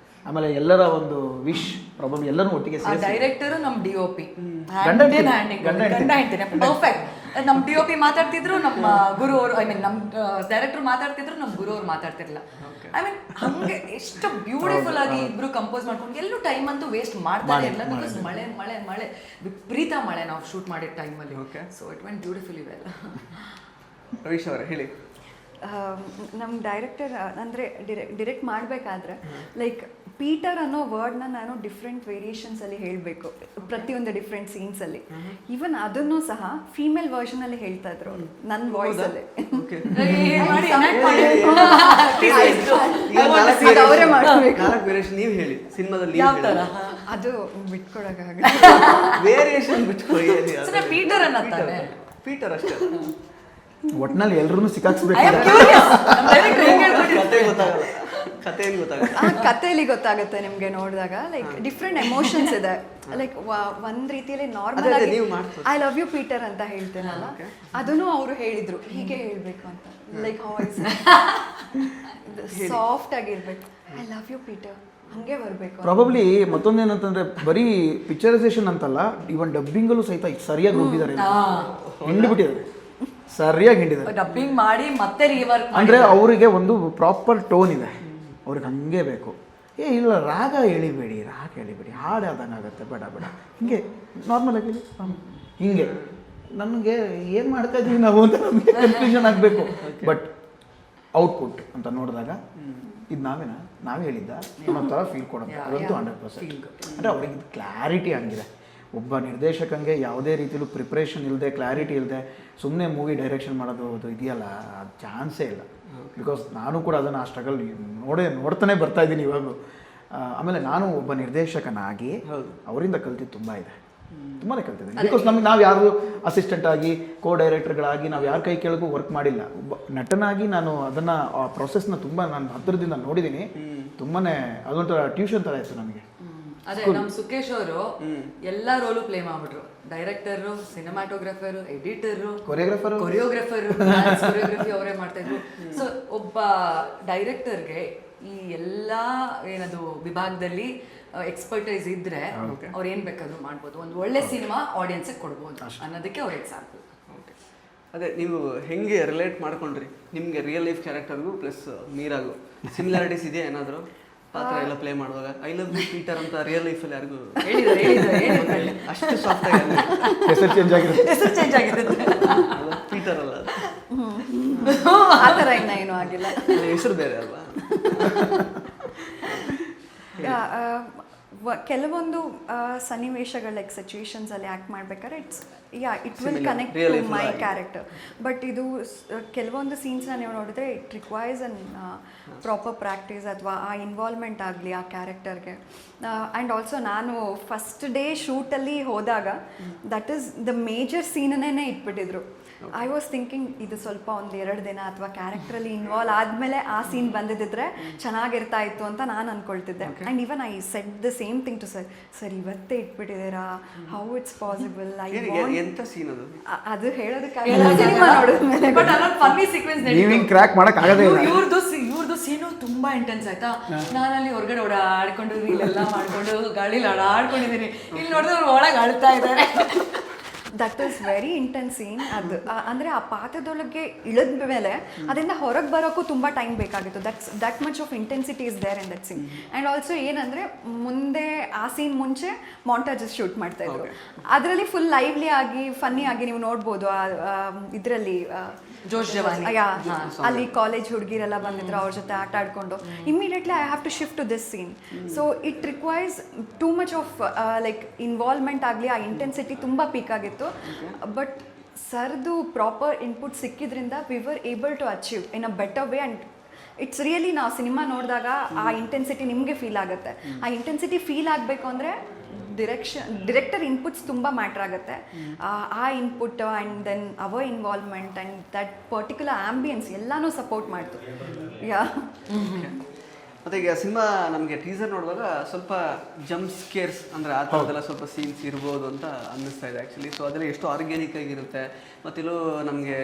ಆಮೇಲೆ ಎಲ್ಲರ ಒಂದು ವಿಶ್, ಪ್ರಾಬಬ್ಲಿ ಎಲ್ಲರೂ ಒಟ್ಟಿಗೆ
ಡೈರೆಕ್ಟರು ನಮ್ಮ DOP ಪರ್ಫೆಕ್ಟ್. ನಮ್ಮ DOP ಮಾತಾಡ್ತಿದ್ರು, ನಮ್ಮ ಗುರು ಅವರು, ಐ ಮೀನ್ ನಮ್ಮ ಡೈರೆಕ್ಟರ್ ಮಾತಾಡ್ತಿದ್ರು, ನಮ್ಮ ಗುರು ಅವ್ರು ಮಾತಾಡ್ತಿರ್ಲಿಲ್ಲ. ಐ ಮೀನ್ ಹಂಗೆ ಎಷ್ಟು ಬ್ಯೂಟಿಫುಲ್ ಆಗಿ ಇಬ್ರು ಕಂಪೋಸ್ ಮಾಡ್ಕೊಂಡು, ಎಲ್ಲೂ ಟೈಮ್ ಅಂತೂ ವೇಸ್ಟ್ ಮಾಡ್ತಾರೆ ಇಲ್ಲ. ಬಿಕಾಸ್ ಮಳೆ ಮಳೆ ಮಳೆ ವಿಪರೀತ ಮಳೆ ನಾವು ಶೂಟ್ ಮಾಡಿದ ಟೈಮಲ್ಲಿ. So it went beautifully well.
Ravish ಅವರೇ ಹೇಳಿ.
ನಮ್ಮ ಡೈರೆಕ್ಟರ್ ಅಂದರೆ ಡಿರೆಕ್ಟ್ ಮಾಡಬೇಕಾದ್ರೆ ಲೈಕ್ ಪೀಟರ್ ಅನ್ನೋ ವರ್ಡ್ನ ನಾನು ಡಿಫ್ರೆಂಟ್ ವೇರಿಯೇಷನ್ಸಲ್ಲಿ ಹೇಳಬೇಕು ಪ್ರತಿಯೊಂದು ಡಿಫ್ರೆಂಟ್ ಸೀನ್ಸಲ್ಲಿ. ಈವನ್ ಅದನ್ನು ಸಹ ಫೀಮೇಲ್ ವರ್ಷನಲ್ಲಿ ಹೇಳ್ತಾ ಇದ್ರು ಅವರು ನನ್ನ ವಾಯ್ಸಲ್ಲಿ. ಅವರೇ ಮಾಡಬೇಕು.
ನೀವು ಹೇಳಿ ಸಿನಿಮಾದಲ್ಲಿ
ಅದು ಬಿಟ್ಕೊಡಕ್ಕಾಗಲ್ಲ.
ವೇರಿಯೇಷನ್ ಬಿಟ್ಕೊಳ್ಳಿ.
ಪೀಟರ್ ಅನ್ನತ್ತಾನೆ,
ಪೀಟರ್ ಅಷ್ಟೇ.
ಒಟ್ನಲ್ಲಿ ಎಲ್ಲರೂ ಸಿಕ್ಕಾಕ್ಸ್ಬೇಕು.
ಕಥೆಯಲ್ಲಿ ಗೊತ್ತಾಗುತ್ತೆ ನಿಮ್ಗೆ ನೋಡಿದಾಗ. ಲೈಕ್ ಡಿಫ್ರೆಂಟ್ ಎಮೋಷನ್ಸ್ ಇದೆ. ಲೈಕ್ ಒಂದ್ ರೀತಿಯಲ್ಲಿ ನಾರ್ಮಲ್ ಆಗಿ ಐ ಲವ್ ಯು ಪೀಟರ್ ಅಂತ ಹೇಳ್ತೇನಲ್ಲ, ಅದನ್ನು ಅವರು ಹೇಳಿದ್ರು ಹೀಗೆ ಹೇಳ್ಬೇಕು ಅಂತ. ಲೈಕ್ ವಾಯ್ಸ್ ಸಾಫ್ಟ್ ಆಗಿರ್ಬೇಕು. ಐ ಲವ್ ಯು ಪೀಟರ್ ಹಂಗೆ ಬರ್ಬೇಕು.
ಪ್ರಾಬಬ್ಲಿ ಮತ್ತೊಂದೇನಂತಂದ್ರೆ ಬರೀ ಪಿಕ್ಚರೈಸೇಷನ್ ಅಂತಲ್ಲ, ಇವನ್ ಡಬ್ಬಿಂಗಲ್ಲೂ ಸಹಿತ ಸರಿಯಾಗಿ ಹೋಗಿದ್ದಾರೆ, ಹಿಂಡ್ಬಿಟ್ಟಿದ್ದಾರೆ. ಸರಿಯಾಗಿ ಹಿಂಡಿದ್ದಾರೆ.
ಡಬ್ಬಿಂಗ್ ಮಾಡಿ ಮತ್ತೆ ರೀವರ್ಕ್
ಅಂದರೆ ಅವರಿಗೆ ಒಂದು ಪ್ರಾಪರ್ ಟೋನ್ ಇದೆ, ಅವ್ರಿಗೆ ಹಂಗೆ ಬೇಕು. ಇಲ್ಲ ರಾಗ ಎಳಿಬೇಡಿ, ಹಾಡು ಆದಂಗೆ ಆಗುತ್ತೆ, ಬೇಡ ಹಿಂಗೆ ನಾರ್ಮಲಾಗಿ ಹಿಂಗೆ ನನಗೆ ಏನು ಮಾಡ್ತಾ ಇದ್ದೀವಿ ನಾವು ಅಂತ ನಮಗೆ ಕನ್ಫ್ಯೂಷನ್ ಆಗಬೇಕು. ಬಟ್ ಔಟ್ಪುಟ್ ಅಂತ ನೋಡಿದಾಗ ಇದು ನಾವೇ ಹೇಳಿದ್ದ ಅನ್ನೋ ಥರ ಫೀಲ್ ಕೊಡುತ್ತೆ. ಅದಂತೂ 100%. ಅಂದರೆ ಅವ್ರಿಗೆ ಕ್ಲಾರಿಟಿ ಹಂಗಿದೆ. ಒಬ್ಬ ನಿರ್ದೇಶಕಂಗೆ ಯಾವುದೇ ರೀತಿಯಲ್ಲೂ ಪ್ರಿಪ್ರೇಷನ್ ಇಲ್ಲದೆ, ಕ್ಲಾರಿಟಿ ಇಲ್ಲದೆ ಸುಮ್ಮನೆ ಮೂವಿ ಡೈರೆಕ್ಷನ್ ಮಾಡೋದು ಅದು ಇದೆಯಲ್ಲ, ಅದು ಚಾನ್ಸೇ ಇಲ್ಲ. ಬಿಕಾಸ್ ನಾನು ಕೂಡ ಅದನ್ನು ಆ ಸ್ಟ್ರಗಲ್ ನೋಡ್ತಾನೆ ಬರ್ತಾ ಇದ್ದೀನಿ ಇವಾಗಲೂ. ಆಮೇಲೆ ನಾನು ಒಬ್ಬ ನಿರ್ದೇಶಕನಾಗಿ ಅವರಿಂದ ಕಲ್ತಿದ್ದು ತುಂಬ ಇದೆ, ತುಂಬಾ ಕಲ್ತಿದ್ದೀನಿ. ಬಿಕಾಸ್ ನಾವು ಯಾರು ಅಸಿಸ್ಟೆಂಟ್ ಆಗಿ ಡೈರೆಕ್ಟರ್ಗಳಾಗಿ ನಾವು ಯಾರ ಕೈ ಕೆಳಗೂ ವರ್ಕ್ ಮಾಡಿಲ್ಲ. ಒಬ್ಬ ನಟನಾಗಿ ನಾನು ಅದನ್ನು ಆ ಪ್ರೊಸೆಸ್ನ ತುಂಬ ನಾನು ಹತ್ತಿರದಿಂದ ನೋಡಿದ್ದೀನಿ. ತುಂಬಾ ಅದೊಂಥರ ಟ್ಯೂಷನ್ ಥರ ಇತ್ತು ನನಗೆ.
ಅದೇ ನಮ್ ಸುಕೇಶ್ ಅವರು ಎಲ್ಲಾ ರೋಲು ಪ್ಲೇ ಮಾಡ್ಬಿಟ್ರು. Director, cinematographer, editor, choreographer, choreography ಅವರೇ ಮಾಡ್ತಾ ಇದ್ರು. ಸೊ ಒಬ್ಬ ಡೈರೆಕ್ಟರ್ಗೆ ಈ ಎಲ್ಲಾ ಏನದು ವಿಭಾಗದಲ್ಲಿ ಎಕ್ಸ್ಪರ್ಟೈಸ್ ಇದ್ರೆ ಅವ್ರು ಏನ್ ಬೇಕಾದ್ರೂ ಮಾಡ್ಬೋದು, ಒಂದು ಒಳ್ಳೆ ಸಿನಿಮಾ ಆಡಿಯನ್ಸ್ ಕೊಡ್ಬೋದು ಅನ್ನೋದಕ್ಕೆ ಅವ್ರ ಎಕ್ಸಾಂಪಲ್.
ಅದೇ ನೀವು ಹೆಂಗೆ ರಿಲೇಟ್ ಮಾಡ್ಕೊಂಡ್ರಿ ನಿಮ್ಗೆ ರಿಯಲ್ ಲೈಫ್ ಕ್ಯಾರೆಕ್ಟರ್ಗೂ ಪ್ಲಸ್ ಮೀರಾಗೂ ಸಿಮಿಲಾರಿಟೀಸ್ ಇದೆಯಾ ಏನಾದರೂ ಪಾತ್ರ ಎಲ್ಲ ಪ್ಲೇ ಮಾಡುವಾಗ? ಐ ಲವ್ ಯು ಪೀಟರ್ ಅಂತ ರಿಯಲ್ ಲೈಫಲ್ಲಿ ಯಾರಿಗೂ
ಹೇಳಿದ್ದಾರೆ
ಅಷ್ಟು ಸಾಫ್ಟ್ ಆಗಿ
ಹೆಸರು ಚೇಂಜ್
ಆಗಿರುತ್ತೆ
ಪೀಟರ್ ಅಲ್ಲ,
ಆ ಥರ ಏನೂ ಆಗಿಲ್ಲ,
ಹೆಸರು ಬೇರೆ ಅಲ್ವಾ?
ಕೆಲವೊಂದು ಸನ್ನಿವೇಶಗಳು ಲೈಕ್ ಸಿಚುವೇಶನ್ಸಲ್ಲಿ ಆ್ಯಕ್ಟ್ ಮಾಡ್ಬೇಕಾದ್ರೆ it will connect to my character. But ಇದು ಕೆಲವೊಂದು ಸೀನ್ಸ್ನ ನೀವು ನೋಡಿದ್ರೆ it requires an proper practice ಅಥವಾ ಆ ಇನ್ವಾಲ್ವ್ಮೆಂಟ್ ಆಗಲಿ ಆ ಕ್ಯಾರೆಕ್ಟರ್ಗೆ. ಆ್ಯಂಡ್ ಆಲ್ಸೋ ನಾನು ಫಸ್ಟ್ ಡೇ ಶೂಟಲ್ಲಿ ಹೋದಾಗ ದಟ್ ಈಸ್ ದ ಮೇಜರ್ ಸೀನನ್ನೇ ಇಟ್ಬಿಟ್ಟಿದ್ರು. ಐ ವಾಸ್ ಥಿಂಕಿಂಗ್ ಇದು ಸ್ವಲ್ಪ ಒಂದು 2 ದಿನ ಅಥವಾ ಕ್ಯಾರೆಕ್ಟ್ರಲ್ಲಿ ಇನ್ವಾಲ್ವ್ ಆದಮೇಲೆ ಆ ಸೀನ್ ಬಂದಿದ್ದಿದ್ರೆ ಚೆನ್ನಾಗಿರ್ತಾ ಇತ್ತು ಅಂತ ನಾನು ಅಂದ್ಕೊಳ್ತಿದ್ದೆ. And even I said the same thing to sir ಇವತ್ತೇ ಇಟ್ಬಿಟ್ಟಿದ್ದೀರಾ, ಹೌ ಇಟ್ಸ್ ಪಾಸಿಬಲ್?
ಎಂತ ಸೀನ್ ಅದು?
ಅದು ಹೇಳೋದಕ್ಕಾಗಲ್ಲ, ಸಿನಿಮಾ ನೋಡಿದ್ಮೇಲೆ.
ಬಟ್ ಅಲ್ಲೊಂದು ಫನ್ನಿ ಸೀಕ್ವೆನ್ಸ್
ನೀವಿಂಗ್ ಕ್ರ್ಯಾಕ್ ಮಾಡಕ್ ಆಗದೇ ಇಲ್ಲ.
ಇವ್ರದ್ದು ಸೀನು ತುಂಬಾ ಇಂಟೆನ್ಸ್ ಆಯ್ತಾ. ನಾನಲ್ಲಿ ಹೊರಗಡೆ ಓಡಾಡ್ಕೊಂಡು ರೀಲೆಲ್ಲ ಮಾಡ್ಕೊಂಡು ಗಾಳಿಲಿ ಆಡ್ಕೊಂಡಿದ್ದೀನಿ. ಇಲ್ಲಿ ನೋಡಿದ್ರೆ ಅವ್ರು ಒಳಗೆ ಅಳ್ತಾ ಇದ್ದಾರೆ.
That is very intense scene. ಅದು ಅಂದರೆ ಆ ಪಾತ್ರದೊಳಗೆ ಇಳಿದ ಮೇಲೆ ಅದರಿಂದ ಹೊರಗೆ ಬರೋಕ್ಕೂ ತುಂಬ ಟೈಮ್ ಬೇಕಾಗಿತ್ತು. That much of intensity is there in that scene. And also ಏನಂದರೆ ಮುಂದೆ ಆ ಸೀನ್ ಮುಂಚೆ ಮಾಂಟಾಜಸ್ ಶೂಟ್ ಮಾಡ್ತಾ ಇದ್ರು. ಅದರಲ್ಲಿ ಫುಲ್ ಲೈವ್ಲಿ ಆಗಿ ಫನ್ನಿ ಆಗಿ ನೀವು ನೋಡ್ಬೋದು. ಇದರಲ್ಲಿ
ಜೋಶ್ ಜವಾನಿ,
ಅಲ್ಲಿ ಕಾಲೇಜ್ ಹುಡುಗಿರೆಲ್ಲ ಬಂದಿದ್ರು, ಅವ್ರ ಜೊತೆ ಆಟ ಆಡ್ಕೊಂಡು immediately I have to shift to this scene. So it requires too much of like involvement ಆಗಲಿ, ಆ ಇಂಟೆನ್ಸಿಟಿ ತುಂಬ ಪೀಕ್ ಆಗಿತ್ತು. ಬಟ್ ಸರ್ದು ಪ್ರಾಪರ್ ಇನ್ಪುಟ್ ಸಿಕ್ಕಿದ್ರಿಂದ we were able to achieve in a better way. And it's really ನಾವು cinema ನೋಡಿದಾಗ ಆ intensity ನಿಮಗೆ ಫೀಲ್ ಆಗುತ್ತೆ. ಆ ಇಂಟೆನ್ಸಿಟಿ ಫೀಲ್ ಆಗಬೇಕು ಅಂದರೆ ಡಿರೆಕ್ಟರ್ ಇನ್ಪುಟ್ಸ್ ತುಂಬ ಮ್ಯಾಟ್ರ್ ಆಗುತ್ತೆ. ಆ input and then our involvement and that particular ambience ಎಲ್ಲನೂ ಸಪೋರ್ಟ್ ಮಾಡ್ತು.
ಮತ್ತು ಈಗ ಸಿನಿಮಾ ನಮಗೆ ಟೀಸರ್ ನೋಡುವಾಗ ಸ್ವಲ್ಪ ಜಂಪ್ ಸ್ಕೇರ್ಸ್ ಅಂದರೆ ಆ ಥರದ್ದೆಲ್ಲ ಸ್ವಲ್ಪ ಸೀನ್ಸ್ ಇರ್ಬೋದು ಅಂತ ಅನ್ನಿಸ್ತಾ ಇದೆ ಆ್ಯಕ್ಚುಲಿ. ಸೊ ಅದೆಲ್ಲ ಎಷ್ಟು ಆರ್ಗ್ಯಾನಿಕ್ ಆಗಿರುತ್ತೆ. ಮತ್ತಿಲ್ಲೂ ನಮಗೆ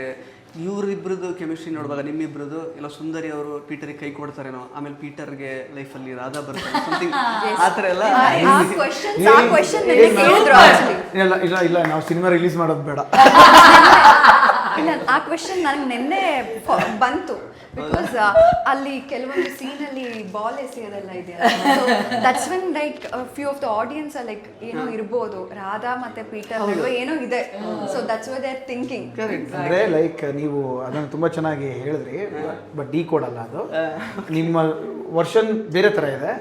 ಇವರಿಬ್ಬರದ್ದು ಕೆಮಿಸ್ಟ್ರಿ ನೋಡುವಾಗ ನಿಮ್ಮಿಬ್ಬರದ್ದು ಎಲ್ಲ ಸುಂದರಿ ಅವರು ಪೀಟರಿಗೆ ಕೈ ಕೊಡ್ತಾರೇನೋ, ಆಮೇಲೆ ಪೀಟರ್ಗೆ ಲೈಫಲ್ಲಿ ರಾಧಾ ಬರ್ತಾರೆ ಸಮಥಿಂಗ್ ಆ ಥರ ಎಲ್ಲ.
ಇಲ್ಲ ನಾವು ಸಿನಿಮಾ ರಿಲೀಸ್ ಮಾಡೋದು ಬೇಡ.
ಇಲ್ಲ, ಆ ಕ್ವೆಶನ್ ನನಗೆ ನಿನ್ನೆ ಬಂತು. ಬಿಕಾಸ್ ಅಲ್ಲಿ ಕೆಲವೊಂದು ಸೀನಲ್ಲಿ ಬಾಲ್ ಎಸೆಯೋದೆಲ್ಲ ಇದೆಯಲ್ಲ. So that's when like few of the audience like ಏನೋ ಇರ್ಬೋದು, ರಾಧಾ ಮತ್ತೆ ಪೀಟರ್ ನಡುವೆ ಏನೋ ಇದೆ. So that's why they are thinking.
ಅಂದರೆ ಲೈಕ್ ನೀವು ಅದನ್ನು ತುಂಬ ಚೆನ್ನಾಗಿ ಹೇಳಿದ್ರಿ. ಬಟ್ ಡಿ ಕೋಡ್ ಅಲ್ಲ ಅದು, ನಿಮ್ಮ ವರ್ಷನ್ ಬೇರೆ ಥರ ಇದೆ.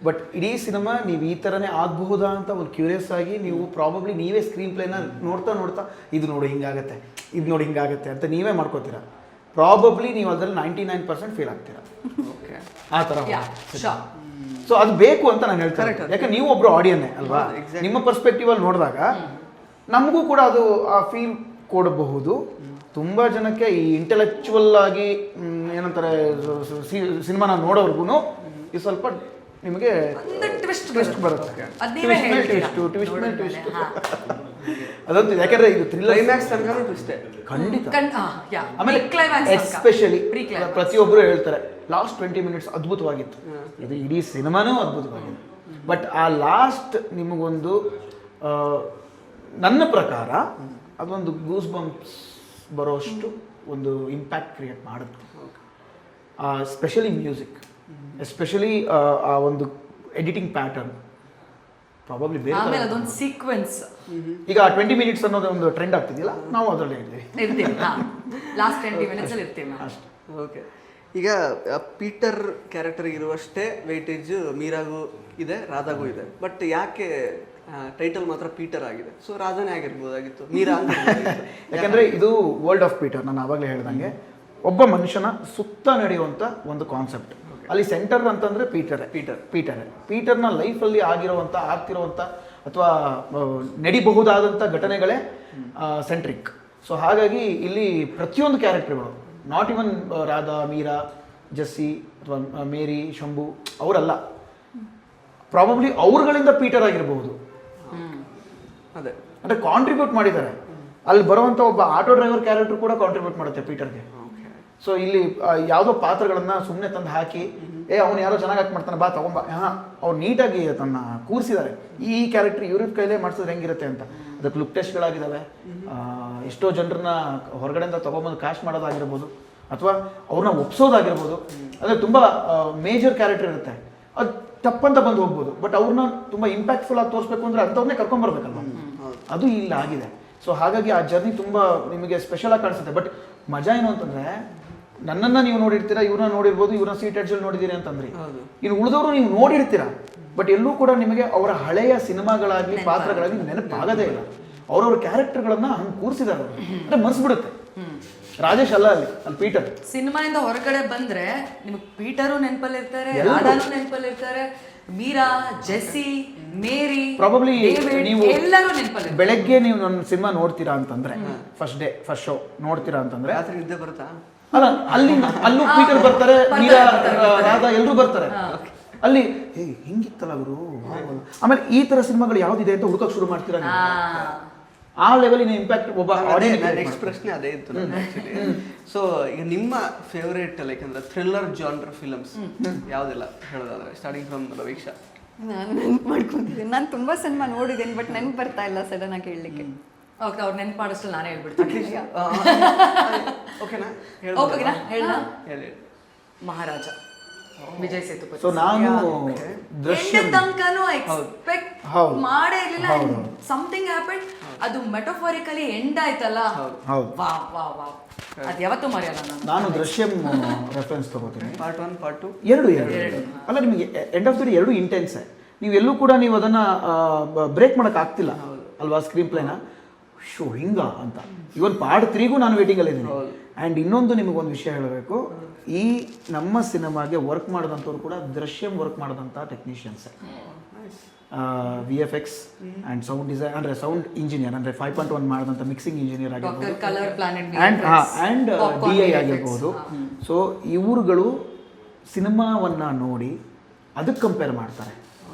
ಬಟ್ ಇಡೀ ಸಿನಿಮಾ ನೀವು ಈ ಥರನೇ ಆಗಬಹುದಾ ಅಂತ ಒಂದು ಕ್ಯೂರಿಯಸ್ ಆಗಿ ನೀವು ಪ್ರಾಬಬ್ಲಿ ನೀವೇ ಸ್ಕ್ರೀನ್ ಪ್ಲೇನ ನೋಡ್ತಾ ಇದು ನೋಡಿ ಹಿಂಗಾಗತ್ತೆ, ಇದು ನೋಡಿ ಹಿಂಗಾಗತ್ತೆ ಅಂತ ನೀವೇ ಮಾಡ್ಕೋತೀರಾ. ಪ್ರಾಬಬ್ಲಿ ನೀವು ಅದರಲ್ಲಿ 99% ಫೀಲ್ ಆಗ್ತೀರಾ.
ಓಕೆ,
ಆ ಥರ. ಸೊ ಅದು ಬೇಕು ಅಂತ ನಾನು ಹೇಳ್ತಾರೆ. ಯಾಕಂದ್ರೆ ನೀವು ಒಬ್ರು ಆಡಿಯನ್ನೇ ಅಲ್ವಾ, ನಿಮ್ಮ ಪರ್ಸ್ಪೆಕ್ಟಿವ್ ಅಲ್ಲಿ ನೋಡಿದಾಗ ನಮಗೂ ಕೂಡ ಅದು ಆ ಫೀಲ್ ಕೊಡಬಹುದು. ತುಂಬ ಜನಕ್ಕೆ ಈ ಇಂಟೆಲೆಕ್ಚುವಲ್ ಆಗಿ ಏನಂತಾರೆ ಸಿನಿಮಾನ ನೋಡೋರ್ಗು ಇದು ಸ್ವಲ್ಪ ನಿಮಗೆ ಟ್ವಿಸ್ಟ್ ಬರುತ್ತೆ. ಟ್ವಿಸ್ಟ್ ಅದಂತೂ ಯಾಕಂದ್ರೆ ಇದು ಥ್ರಿಲ್ಲರ್
ಕ್ಲೈಮ್ಯಾಕ್ಸ್ ತನಕ ಟ್ವಿಸ್ಟೇ
ಖಂಡಿತ.
ಆಮೇಲೆ
ಎಸ್ಪೆಷಲಿ ಪ್ರತಿಯೊಬ್ಬರು ಹೇಳ್ತಾರೆ ಲಾಸ್ಟ್ 20 ಮಿನಿಟ್ಸ್ ಅದ್ಭುತವಾಗಿತ್ತು. ಇದು ಇಡೀ ಸಿನಿಮಾನೂ ಅದ್ಭುತವಾಗಿತ್ತು. ಬಟ್ ಆ ಲಾಸ್ಟ್ ನಿಮಗೊಂದು ನನ್ನ ಪ್ರಕಾರ ಅದೊಂದು ಗೂಸ್ ಬಂಪ್ಸ್ ಬರೋಷ್ಟು ಒಂದು ಇಂಪ್ಯಾಕ್ಟ್ ಕ್ರಿಯೇಟ್ ಮಾಡುತ್ತೆ. ಸ್ಪೆಷಲಿ ಮ್ಯೂಸಿಕ್, ಎಸ್ಪೆಷಲಿ ಆ ಒಂದು ಎಡಿಟಿಂಗ್ ಪ್ಯಾಟರ್ನ್ ಪ್ರಾಬಬ್ಲಿ ಬೇರೆ
ಆಮೇಲೆ ಅದೊಂದು ಸೀಕ್ವೆನ್ಸ್
ಈಗ 20 ಮಿನಿಟ್ಸ್ ಅನ್ನೋದು ಒಂದು ಟ್ರೆಂಡ್ ಆಗ್ತಿದೆಯಲ್ಲ, ನಾವು ಅದರಲ್ಲೇ ಇದ್ದೀವಿ.
ಇರ್ತೀವಿ. ಲಾಸ್ಟ್ 20 ಮಿನಿಟ್ಸ್ ಅಲ್ಲಿ ಇರ್ತೀವಿ ನಾವು.
ಓಕೆ. ಈಗ ಪೀಟರ್ ಕ್ಯಾರೆಕ್ಟರ್ ಇರುವಷ್ಟೇ ವೆಯ್ಟೇಜ್ ಮೀರಾಗೂ ಇದೆ, ರಾಧಾಗೂ ಇದೆ. ಬಟ್ ಯಾಕೆ ಟೈಟಲ್ ಮಾತ್ರ ಪೀಟರ್ ಆಗಿದೆ? ಸೊ ರಾಧಾನೇ ಆಗಿರ್ಬೋದಾಗಿತ್ತು, ಮೀರಾ ಅಂತ
ಯಾಕಂದ್ರೆ ಇದು ವರ್ಲ್ಡ್ ಆಫ್ ಪೀಟರ್. ನಾನು ಆವಾಗಲೇ ಹೇಳ್ದಂಗೆ ಒಬ್ಬ ಮನುಷ್ಯನ ಸುತ್ತ ನಡೆಯುವಂಥ ಒಂದು ಕಾನ್ಸೆಪ್ಟ್. ಅಲ್ಲಿ ಸೆಂಟರ್ ಅಂತಂದ್ರೆ ಪೀಟರ್ನ ಲೈಫಲ್ಲಿ ಆಗ್ತಿರುವಂಥ ಅಥವಾ ನಡಿಬಹುದಾದಂಥ ಘಟನೆಗಳೇ ಸೆಂಟ್ರಿಕ್. ಸೊ ಹಾಗಾಗಿ ಇಲ್ಲಿ ಪ್ರತಿಯೊಂದು ಕ್ಯಾರೆಕ್ಟರ್ಗಳು, not even Radha, Meera, Jessie ಅಥವಾ ಮೇರಿ, ಶಂಭು ಅವರಲ್ಲ, ಪ್ರಾಬಬ್ಲಿ ಅವ್ರುಗಳಿಂದ ಪೀಟರ್ ಆಗಿರಬಹುದು.
ಅದೇ
ಅಂದರೆ ಕಾಂಟ್ರಿಬ್ಯೂಟ್ ಮಾಡಿದ್ದಾರೆ. ಅಲ್ಲಿ ಬರುವಂಥ ಒಬ್ಬ ಆಟೋ ಡ್ರೈವರ್ ಕ್ಯಾರೆಕ್ಟರ್ ಕೂಡ ಕಾಂಟ್ರಿಬ್ಯೂಟ್ ಮಾಡುತ್ತೆ ಪೀಟರ್ಗೆ. ಸೊ ಇಲ್ಲಿ ಯಾವುದೋ ಪಾತ್ರಗಳನ್ನ ಸುಮ್ಮನೆ ತಂದು ಹಾಕಿ ಅವನು ಯಾರೋ ಚೆನ್ನಾಗಿ ಆಕ್ಟ್ ಮಾಡ್ತಾನೆ, ಬಾ ತಗೊಂಬ, ಅವ್ರು ನೀಟಾಗಿ ತನ್ನ ಕೂರಿಸಿದ್ದಾರೆ. ಈ ಕ್ಯಾರೆಕ್ಟರ್ ಇವ್ರ ಕೈಲೇ ಮಾಡಿಸಿದ್ರೆ ಹೆಂಗಿರುತ್ತೆ ಅಂತ. ಅದಕ್ಕೆ ಲುಕ್ ಟೆಸ್ಟ್ಗಳಾಗಿದ್ದಾವೆ. ಎಷ್ಟೋ ಜನರನ್ನ ಹೊರಗಡೆಯಿಂದ ತೊಗೊಂಬಂದು ಕ್ಯಾಶ್ ಮಾಡೋದಾಗಿರ್ಬೋದು, ಅಥವಾ ಅವ್ರನ್ನ ಒಪ್ಸೋದಾಗಿರ್ಬೋದು. ಅಂದರೆ ತುಂಬ ಮೇಜರ್ ಕ್ಯಾರೆಕ್ಟರ್ ಇರುತ್ತೆ, ಅದು ತಪ್ಪಂತ ಬಂದು ಹೋಗ್ಬೋದು. ಬಟ್ ಅವ್ರನ್ನ ತುಂಬ ಇಂಪ್ಯಾಕ್ಟ್ಫುಲ್ ಆಗಿ ತೋರಿಸ್ಬೇಕು ಅಂದರೆ ಅಂಥವ್ರನ್ನೇ ಕರ್ಕೊಂಬರ್ಬೇಕಲ್ವ, ಅದು ಇಲ್ಲಿ ಆಗಿದೆ. ಸೊ ಹಾಗಾಗಿ ಆ ಜರ್ನಿ ತುಂಬ ನಿಮಗೆ ಸ್ಪೆಷಲ್ ಆಗಿ ಕಾಣಿಸುತ್ತೆ. ಬಟ್ ಮಜಾ ಏನು ಅಂತಂದರೆ, ನನ್ನನ್ನು ನೀವು ನೋಡಿರ್ತೀರಾ, ಇವ್ರನ್ನ ನೋಡಿರ್ಬೋದು, ಇವ್ರನ್ನ ಸೀಟ್ ಎಡ್ಜಲ್ಲಿ ನೋಡಿದ್ದೀರಿ ಅಂತಂದ್ರಿ, ಇನ್ನು ಉಳಿದವರು ನೀವು ನೋಡಿರ್ತೀರಾ, ಬಟ್ ಎಲ್ಲೂ ಕೂಡ ನಿಮಗೆ ಅವರ ಹಳೆಯ ಸಿನಿಮಾಗಳಾಗಲಿ ಪಾತ್ರಗಳಾಗಲಿ ನೆನಪಾಗದೇ ಇಲ್ಲ. ಅವ್ರವ್ರ ಕ್ಯಾರೆಕ್ಟರ್ಗಳನ್ನ ಹಂಗೆ ಕೂರಿಸಿದಾರೆ, ಅಂದರೆ ಮನ್ಸ್ಬಿಡುತ್ತೆ. ರಾಜೇಶ್ ಅಲ್ಲ, ಅಲ್ಲಿ ಪೀಟರ್.
ಸಿನಿಮಾಯಿಂದ ಹೊರಗಡೆ ಬಂದ್ರೆ ನಿಮಗೆ ಪೀಟರು ನೆನಪಲ್ಲಿರ್ತಾರೆ, ರಾಧಾನು ನೆನಪಲ್ಲಿರ್ತಾರೆ, ಮೀರಾ, ಜೆಸ್ಸಿ, ಮೇರಿ,
ಪ್ರಾಬಬ್ಲಿ ನೀವು
ಎಲ್ಲರೂ ನೆನಪಲ್ಲಿ.
ಬೆಳಗ್ಗೆ ನೀವು ನನ್ನ ಸಿನಿಮಾ ನೋಡ್ತೀರಾ ಅಂತಂದ್ರೆ, ಫಸ್ಟ್ ಶೋ ನೋಡ್ತೀರಾ ಅಂತಂದ್ರೆ
ರಾತ್ರಿ ನಿದ್ದೆ ಬರುತ್ತಾ?
ಅಲ್ಲ, ಅಲ್ಲೂ ಪೀಟರ್ ಬರ್ತಾರೆ, ಮೀರಾ, ರಾಧಾ ಎಲ್ಲರೂ ಬರ್ತಾರೆ. ಅಲ್ಲಿ ಹಿಂಗಿತ್ತಲ್ಲ ಗುರು. ಆಮೇಲೆ ಈ ತರ ಸಿನಿಮಾಗಳು ಯಾವ್ದಿದೆ ಅಂತ ಹುಡುಕಕ್ ಶುರು ಮಾಡ್ತೀರಾ ನೀವು. ಆ ಲೆವೆಲಿನ ಇಂಪ್ಯಾಕ್ಟ್ ಒಬ್ಬ
ನೆಕ್ಸ್ಟ್ ಪ್ರಶ್ನೆ ಅದೇ ಇತ್ತು ಆಕ್ಚುಲಿ. ಸೊ ಈಗ ನಿಮ್ಮ ಫೇವರೇಟ್ ಲೈಕ್ ಅಂದ್ರೆ ಥ್ರಿಲ್ಲರ್ ಜಾನ್ರ್ ಫಿಲಮ್ಸ್ ಯಾವುದೆಲ್ಲ ಹೇಳೋದಾದ್ರೆ, ಸ್ಟಾರ್ಟಿಂಗ್ ಫ್ರಮ್ ರವೀಕ್ಷಾ.
ನಾನು ನೆನ್ಪು ಮಾಡ್ಕೊಂತಿದ್ದೀನಿ, ನಾನು ತುಂಬ ಸಿನಿಮಾ ನೋಡಿದ್ದೀನಿ, ಬಟ್ ನೆನ್ಪು ಬರ್ತಾ ಇಲ್ಲ ಸಡನ್ ಆಗಿ ಹೇಳಲಿಕ್ಕೆ.
ಓಕೆ, ಅವ್ರು ನೆನ್ಪು ಮಾಡಿಸ್ತು, ನಾನೇ ಹೇಳ್ಬಿಡ್ತೀನಿ.
ಓಕೆನಾ?
ಓಕೆನಾ, ಹೇಳ.
ಹೇಳಿ.
ಮಹಾರಾಜ, ವಿಜಯ್ ಸೇತುಪತಿ.
ಸೊ ನಾನು ದೃಶ್ಯಂ
ತನಕನೂ ಎಕ್ಸ್ಪೆಕ್ಟ್ ಮಾಡೇ ಇರಲಿಲ್ಲ. Something happen. ಅದು ಮೆಟಫಾರಿಕಲಿ ಎಂಡ್ ಆಯ್ತಲ್ಲ, ವಾ ವಾ ವಾ, ಅದು ಯಾವತ್ತೂ ಮರೆಯಲ್ಲ
ನಾನು ದೃಶ್ಯಂ ರೆಫರೆನ್ಸ್ ತಗೋತೀನಿ.
ಪಾರ್ಟ್ 1 ಪಾರ್ಟ್ 2
ಎರಡು ಅಲ್ಲ, ನಿಮಗೆ ಎಂಡ್ ಆಫ್ ದ ಡೇ ಎರಡು ಇಂಟೆನ್ಸೇ. ನೀವು ಎಲ್ಲೂ ಕೂಡ ನೀವು ಅದನ್ನ ಬ್ರೇಕ್ ಮಾಡಕ್ ಆಗ್ತಿಲ್ಲ ಅಲ್ವಾ, ಸ್ಕ್ರೀನ್ ಪ್ಲೇನ. ಶೋ ಹಿಂಗ ಅಂತ. ಇವನ್ ಪಾರ್ಟ್ 3ಗೂ ನಾನು ವೇಟಿಂಗಲ್ಲಿ ಇದ್ದೀನಿ. ಆ್ಯಂಡ್ ಇನ್ನೊಂದು ನಿಮಗೊಂದು ವಿಷಯ ಹೇಳಬೇಕು, ಈ ನಮ್ಮ ಸಿನಿಮಾಗೆ ವರ್ಕ್ ಮಾಡಿದಂಥವ್ರು ಕೂಡ ದೃಶ್ಯಂ ವರ್ಕ್ ಮಾಡಿದಂಥ ಟೆಕ್ನಿಷಿಯನ್ಸೇ. VFX ಆ್ಯಂಡ್ ಸೌಂಡ್ ಡಿಸೈನ್, ಅಂದರೆ ಸೌಂಡ್ ಇಂಜಿನಿಯರ್, ಅಂದರೆ 5.1 ಮಾಡಿದಂಥ ಮಿಕ್ಸಿಂಗ್ ಇಂಜಿನಿಯರ್ ಆಗಿರ್ಬೋದು, ಆ್ಯಂಡ್ DI ಆಗಿರ್ಬೋದು. ಸೊ ಇವ್ರುಗಳು ಸಿನಿಮಾವನ್ನು ನೋಡಿ ಅದಕ್ಕೆ ಕಂಪೇರ್ ಮಾಡ್ತಾರೆ.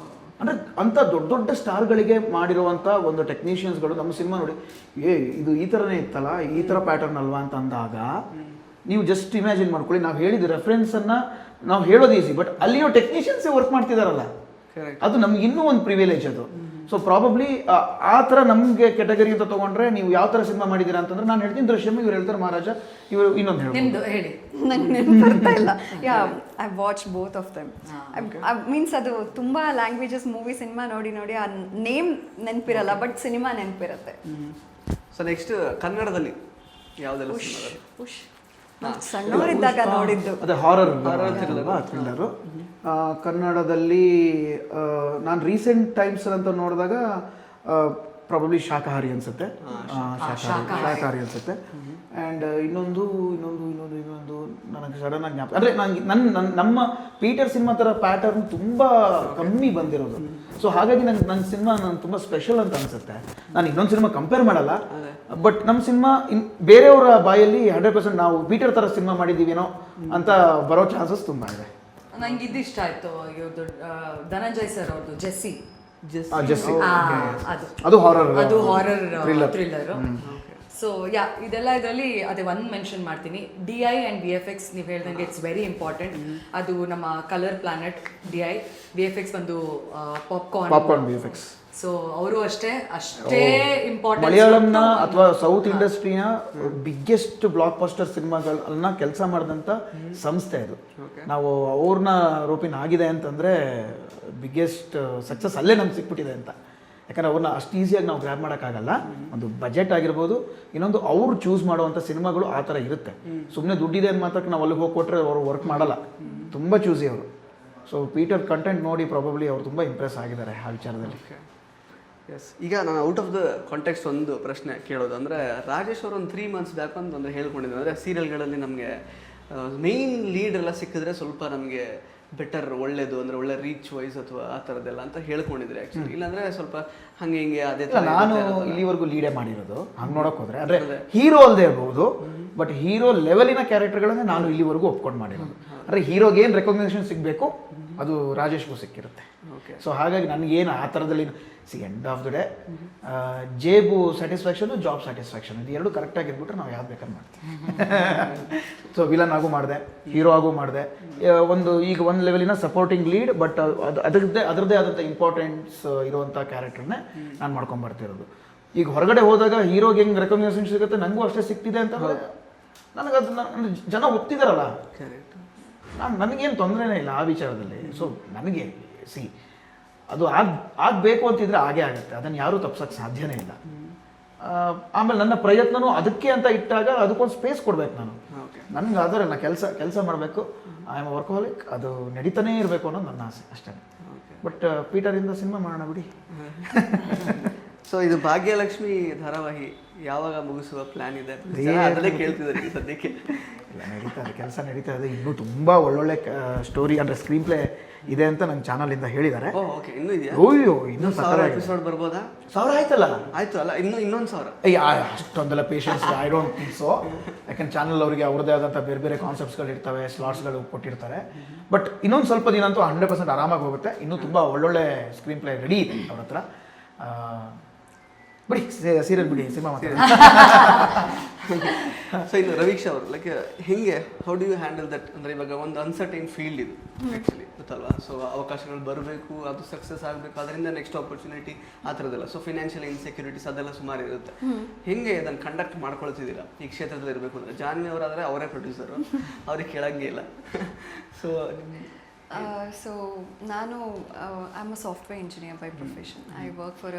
ಅಂದರೆ ಅಂಥ ದೊಡ್ಡ ದೊಡ್ಡ ಸ್ಟಾರ್ಗಳಿಗೆ ಮಾಡಿರುವಂಥ ಒಂದು ಟೆಕ್ನಿಷಿಯನ್ಸ್ಗಳು ನಮ್ಮ ಸಿನಿಮಾ ನೋಡಿ ಇದು ಈ ಥರನೇ ಇತ್ತಲ್ಲ, ಈ ಥರ ಪ್ಯಾಟರ್ನ್ ಅಲ್ವಾ ಅಂತ ಅಂದಾಗ ನೀವು ಜಸ್ಟ್ ಇಮ್ಯಾಜಿನ್ ಮಾಡ್ಕೊಳ್ಳಿ. ನಾವು ಹೇಳಿದ ರೆಫರೆನ್ಸನ್ನು ನಾವು ಹೇಳೋದು ಈಸಿ, ಬಟ್ ಅಲ್ಲಿರೋ ಟೆಕ್ನಿಷಿಯನ್ಸೇ ವರ್ಕ್ ಮಾಡ್ತಿದಾರಲ್ಲ, ಅದು ನಮ್ಗೆ ಇನ್ನೂ ಒಂದು ಪ್ರಿವಿಲೇಜ್ ಅದು. ಸೊ ಪ್ರಾಬಬ್ಲಿ ಆ ಥರ ನಮಗೆ ಕೆಟಗರಿ ಅಂತ ತೊಗೊಂಡ್ರೆ ನೀವು ಯಾವ ಥರ ಸಿನಿಮಾ ಮಾಡಿದ್ದೀರಾ ಅಂತಂದ್ರೆ ನಾನು ಹೇಳ್ತೀನಿ ದೃಶ್ಯಂ, ಇವ್ರು ಹೇಳ್ತಾರೆ ಮಹಾರಾಜ, ಇವರು ಇನ್ನೊಂದು
ಹೇಳಿ.
ನಂಗೆ ನೆನಪು ಬರ್ತಾ ಇಲ್ಲ. I watch both of them. Means ಅದು ತುಂಬ ಲ್ಯಾಂಗ್ವೇಜಸ್ ಮೂವಿ ಸಿನಿಮಾ ನೋಡಿ ನೋಡಿ ಆ ನೇಮ್ ನೆನಪಿರಲ್ಲ, ಬಟ್ ಸಿನಿಮಾ ನೆನಪಿರುತ್ತೆ.
ಸೊ ನೆಕ್ಸ್ಟ್ ಕನ್ನಡದಲ್ಲಿ ಯಾವುದೆಲ್ಲ?
ಸಣ್ಣವರಿದ್ದಾಗ ನೋಡಿದ್ದು
ಅದೇ ಹಾರರ್ ಥ್ರಿಲ್ಲರು. ಕನ್ನಡದಲ್ಲಿ ನಾನು ರೀಸೆಂಟ್ ಟೈಮ್ಸ್ ಅಂತ ನೋಡಿದಾಗ ಪ್ರಾಬಬ್ಲಿ ಶಾಕಾಹಾರಿ ಅನ್ಸುತ್ತೆ. ಶಾಕಾಹಾರಿ ಅನ್ಸುತ್ತೆ. ಆ್ಯಂಡ್ ಇನ್ನೊಂದು ನನಗೆ ಸಡನ್ ಆಗಿ ಜ್ಞಾಪಕ, ಅಂದರೆ ನಮ್ಮ ಪೀಟರ್ ಸಿನಿಮಾ ಥರ ಪ್ಯಾಟರ್ನ್ ತುಂಬ ಕಮ್ಮಿ ಬಂದಿರೋದು. ಸೊ ಹಾಗಾಗಿ ನನ್ನ ಸಿನಿಮಾ ನಾನು ತುಂಬ ಸ್ಪೆಷಲ್ ಅಂತ ಅನ್ಸುತ್ತೆ. ನಾನು ಇನ್ನೊಂದು ಸಿನಿಮಾ ಕಂಪೇರ್ ಮಾಡಲ್ಲ, ಬಟ್ ನಮ್ಮ ಸಿನಿಮಾ ಬೇರೆಯವರ ಬಾಯಲ್ಲಿ 100% ನಾವು ಪೀಟರ್ ಥರ ಸಿನಿಮಾ ಮಾಡಿದ್ದೀವೇನೋ ಅಂತ ಬರೋ ಚಾನ್ಸಸ್ ತುಂಬ ಇದೆ.
ನಂಗೆ ಇದು ಇಷ್ಟ ಆಯ್ತು, ಇವ್ರದ್ದು ಧನಂಜಯ್ ಸರ್ ಅವ್ರದ್ದು ಜೆಸ್ಸಿ.
ಜೆಸ್ಸಿ
ಅದು
ಹಾರರ್
ಥ್ರಿಲ್ಲರ್. ಸೊ ಇದೆಲ್ಲ ಇದರಲ್ಲಿ ಅದೇ ಒಂದು ಮೆನ್ಷನ್ ಮಾಡ್ತೀನಿ. DI ಆ್ಯಂಡ್ VFX ನೀವು ಹೇಳ್ದಂಗೆ ಇಟ್ಸ್ ವೆರಿ ಇಂಪಾರ್ಟೆಂಟ್. ಅದು ನಮ್ಮ ಕಲರ್ ಪ್ಲಾನೆಟ್ DI, VFX ಒಂದು
ಪಾಪ್ಕಾರ್ನ್ VFX.
ಸೊ ಅವರು ಅಷ್ಟೇ ಇಂಪಾರ್ಟೆಂಟ್.
ಮಲಯಾಳಂನ ಅಥವಾ ಸೌತ್ ಇಂಡಸ್ಟ್ರಿನ ಬಿಗ್ಗೆಸ್ಟ್ ಬ್ಲಾಕ್ ಬಸ್ಟರ್ ಸಿನಿಮಾಗಳನ್ನ ಕೆಲಸ ಮಾಡಿದಂಥ ಸಂಸ್ಥೆ ಅದು. ನಾವು ಅವ್ರನ್ನ ರೂಪಿನ ಆಗಿದೆ ಅಂತಂದರೆ ಬಿಗ್ಗೆಸ್ಟ್ ಸಕ್ಸಸ್ ಅಲ್ಲೇ ನಮ್ಗೆ ಸಿಕ್ಬಿಟ್ಟಿದೆ ಅಂತ. ಯಾಕಂದರೆ ಅವ್ರನ್ನ ಅಷ್ಟು ಈಸಿಯಾಗಿ ನಾವು ಗ್ರ್ಯಾಬ್ ಮಾಡೋಕ್ಕಾಗಲ್ಲ. ಒಂದು ಬಜೆಟ್ ಆಗಿರ್ಬೋದು, ಇನ್ನೊಂದು ಅವ್ರು ಚೂಸ್ ಮಾಡುವಂಥ ಸಿನಿಮಾಗಳು ಆ ಥರ ಇರುತ್ತೆ. ಸುಮ್ಮನೆ ದುಡ್ಡಿದೆ ಅಂತ ಮಾತ್ರಕ್ಕೆ ನಾವು ಅಲ್ಲಿಗೆ ಹೋಗಿ ಕೊಟ್ಟರೆ ಅವರು ವರ್ಕ್ ಮಾಡಲ್ಲ, ತುಂಬ ಚೂಸಿ ಅವರು. ಸೊ ಪೀಟರ್ ಕಂಟೆಂಟ್ ನೋಡಿ ಪ್ರಾಬಬ್ಲಿ ಅವ್ರು ತುಂಬ ಇಂಪ್ರೆಸ್ ಆಗಿದ್ದಾರೆ ಆ ವಿಚಾರದಲ್ಲಿ.
ಎಸ್, ಈಗ ನಾನು ಔಟ್ ಆಫ್ ದ ಕಾಂಟೆಕ್ಸ್ಟ್ ಒಂದು ಪ್ರಶ್ನೆ ಕೇಳೋದು ಅಂದರೆ, ರಾಜೇಶ್ ಅವರು ಒಂದು 3 months ಬ್ಯಾಕ್ ಅಂದರೆ ಹೇಳ್ಕೊಂಡಿದ್ರು, ಅಂದರೆ ಸೀರಿಯಲ್ಗಳಲ್ಲಿ ನಮಗೆ ಮೇಯ್ನ್ ಲೀಡ್ ಎಲ್ಲ ಸಿಕ್ಕಿದ್ರೆ ಸ್ವಲ್ಪ ನಮಗೆ ಬೆಟರ್, ಒಳ್ಳೇದು, ಅಂದರೆ ಒಳ್ಳೆ ರೀಚ್ ವೈಸ್ ಅಥವಾ ಆ ಥರದ್ದೆಲ್ಲ ಅಂತ ಹೇಳ್ಕೊಂಡಿದ್ರೆ ಆ್ಯಕ್ಚುಲಿ. ಇಲ್ಲಾಂದರೆ ಸ್ವಲ್ಪ ಹಾಗೆ ಹಿಂಗೆ ಅದೇ ಥರ.
ನಾನು ಇಲ್ಲಿವರೆಗೂ ಲೀಡೇ ಮಾಡಿರೋದು ಹಂಗೆ ನೋಡೋಕೆ ಹೋದರೆ, ಅಂದರೆ ಹೀರೋ ಅಲ್ಲದೆ ಇರ್ಬೋದು, ಬಟ್ ಹೀರೋ ಲೆವೆಲಿನ ಕ್ಯಾರೆಕ್ಟರ್ಗಳನ್ನೇ ನಾನು ಇಲ್ಲಿವರೆಗೂ ಒಪ್ಕೊಂಡು ಮಾಡಿರೋದು. ಅಂದರೆ ಹೀರೋಗೆ ಏನು ರೆಕಗ್ನೇಷನ್ ಸಿಗಬೇಕು ಅದು ರಾಜೇಶ್ಗೂ ಸಿಕ್ಕಿರುತ್ತೆ. ಸೊ ಹಾಗಾಗಿ ನನಗೇನು ಆ ಥರದಲ್ಲಿ ಎಂಡ್ ಆಫ್ ದ ಡೇ ಜೇಬು ಸ್ಯಾಟಿಸ್ಫ್ಯಾಕ್ಷನು, ಜಾಬ್ ಸ್ಯಾಟಿಸ್ಫ್ಯಾಕ್ಷನ್, ಇದು ಎರಡು ಕರೆಕ್ಟಾಗಿರ್ಬಿಟ್ರೆ ನಾವು ಯಾವ್ದು ಬೇಕಾದ್ರೆ ಮಾಡ್ತೀವಿ. ಸೊ ವಿಲನ್ ಆಗೂ ಮಾಡಿದೆ, ಹೀರೋ ಆಗೂ ಮಾಡಿದೆ, ಈಗ ಒಂದು ಲೆವೆಲಿನ ಸಪೋರ್ಟಿಂಗ್ ಲೀಡ್, ಬಟ್ ಅದರದ್ದೇ ಆದಂಥ ಇಂಪಾರ್ಟೆನ್ಸ್ ಇರುವಂಥ ಕ್ಯಾರೆಕ್ಟರ್ನೇ ನಾನು ಮಾಡ್ಕೊಂಬರ್ತಿರೋದು. ಈಗ ಹೊರಗಡೆ ಹೋದಾಗ ಹೀರೋಗೆ ಹೆಂಗೆ ರೆಕಗ್ನೇಷನ್ ಸಿಗುತ್ತೆ, ನನಗೂ ಅಷ್ಟೇ ಸಿಗ್ತಿದೆ ಅಂತಂದರೆ ನನಗೆ ಅದು ಜನ ಒಪ್ತಿದಾರಲ್ಲ, ನನಗೇನು ತೊಂದರೆನೇ ಇಲ್ಲ ಆ ವಿಚಾರದಲ್ಲಿ. ಸೊ ನನಗೆ ಅದು ಆಗಬೇಕು ಅಂತಿದ್ರೆ ಹಾಗೇ ಆಗುತ್ತೆ, ಅದನ್ನು ಯಾರೂ ತಪ್ಸೋಕ್ಕೆ ಸಾಧ್ಯನೇ ಇಲ್ಲ. ಆಮೇಲೆ ನನ್ನ ಪ್ರಯತ್ನನೂ ಅದಕ್ಕೆ ಅಂತ ಇಟ್ಟಾಗ ಅದಕ್ಕೊಂದು ಸ್ಪೇಸ್ ಕೊಡ್ಬೇಕು ನಾನು. ನನಗೆ ಆದರೆ ನಾನು ಕೆಲಸ ಮಾಡಬೇಕು, ಐ ಆಮ್ ವರ್ಕಹಾಲಿಕ್, ಅದು ನಡೀತಾನೇ ಇರಬೇಕು ಅನ್ನೋದು ನನ್ನ ಆಸೆ ಅಷ್ಟೇ. ಬಟ್ ಪೀಟರಿಂದ ಸಿನಿಮಾ ಮಾಡೋಣ ಬಿಡಿ.
ಸೊ ಇದು ಭಾಗ್ಯಲಕ್ಷ್ಮಿ ಧಾರಾವಾಹಿ ಯಾವಾಗ ಮುಗಿಸುವ ಪ್ಲಾನ್ ಇದೆ? ಅದನ್ನೇ ಕೇಳ್ತಿದ್ದಾರೆ ಈ ಸದ್ಯಕ್ಕೆ.
ಇಲ್ಲ, ಕೆಲಸ ನಡೀತಾ ಇದೆ. ಇನ್ನೂ ತುಂಬ ಒಳ್ಳೊಳ್ಳೆ ಸ್ಟೋರಿ ಅಂದರೆ ಸ್ಕ್ರೀನ್ ಪ್ಲೇ ಇದೆ ಅಂತ ನನ್ನ ಚಾನಲಿಂದ ಹೇಳಿದ್ದಾರೆ.
ಓಕೆ, ಇನ್ನೂ ಇದೆಯಾ?
ಅಯ್ಯೋ, ಇನ್ನೂ
1000 ಎಪಿಸೋಡ್ ಬರ್ಬೋದಾ?
1000 ಆಯ್ತಲ್ಲ?
ಆಯ್ತು ಅಲ್ಲ, ಇನ್ನೊಂದು 1000?
ಅಷ್ಟೊಂದೆಲ್ಲ patience I don't think so. ಯಾಕಂದ್ರೆ ಚಾನಲ್ ಅವರಿಗೆ ಅವ್ರದ್ದೇ ಆದಂಥ ಬೇರೆ ಬೇರೆ ಕಾನ್ಸೆಪ್ಟ್ಸ್ಗಳು ಇರ್ತವೆ, ಸ್ಲಾಟ್ಸ್ಗಳು ಕೊಟ್ಟಿರ್ತಾರೆ. ಬಟ್ ಇನ್ನೊಂದು ಸ್ವಲ್ಪ ದಿನ ಅಂತೂ 100% ಆರಾಮಾಗಿ ಹೋಗುತ್ತೆ. ಇನ್ನೂ ತುಂಬ ಒಳ್ಳೊಳ್ಳೆ ಸ್ಕ್ರೀನ್ ಪ್ಲೇ ರೆಡಿ ಇದೆ ಅವ್ರ ಹತ್ರ. ಬಿಡಿ, ಸೀರಿಯಲ್ ಬಿಡಿ, ಸಿನಿಮಾ ಮಾತಾಡಿ.
ಸೊ ಇನ್ನು ರವೀಕ್ಷಾ ಅವರು ಲೈಕ್ ಹೆಂಗೆ, how do you handle that? ಅಂದರೆ ಇವಾಗ ಒಂದು ಅನ್ಸರ್ಟೈನ್ ಫೀಲ್ಡ್ ಇದು ಆ್ಯಕ್ಚುಲಿ, ಗೊತ್ತಲ್ವಾ? ಸೊ ಅವಕಾಶಗಳು ಬರಬೇಕು, ಅದು ಸಕ್ಸಸ್ ಆಗಬೇಕು, ಅದರಿಂದ ನೆಕ್ಸ್ಟ್ ಆಪರ್ಚುನಿಟಿ ಆ ಥರದ್ದೆಲ್ಲ. ಸೊ ಫಿನಾನ್ಷಿಯಲ್ ಇನ್ಸೆಕ್ಯೂರಿಟೀಸ್ ಅದೆಲ್ಲ ಸುಮಾರು ಇರುತ್ತೆ. ಹೆಂಗೆ ಅದನ್ನು ಕಂಡಕ್ಟ್ ಮಾಡ್ಕೊಳ್ತಿದ್ದೀರಾ ಈ ಕ್ಷೇತ್ರದಲ್ಲಿ ಇರಬೇಕು ಅಂದರೆ? ಜಾನ್ವಿ ಅವರಾದರೆ ಅವರೇ ಪ್ರೊಡ್ಯೂಸರು, ಅವ್ರಿಗೆ ಕೇಳಂಗೆ ಇಲ್ಲ.
So ನಾನು I'm a software engineer by profession. I work for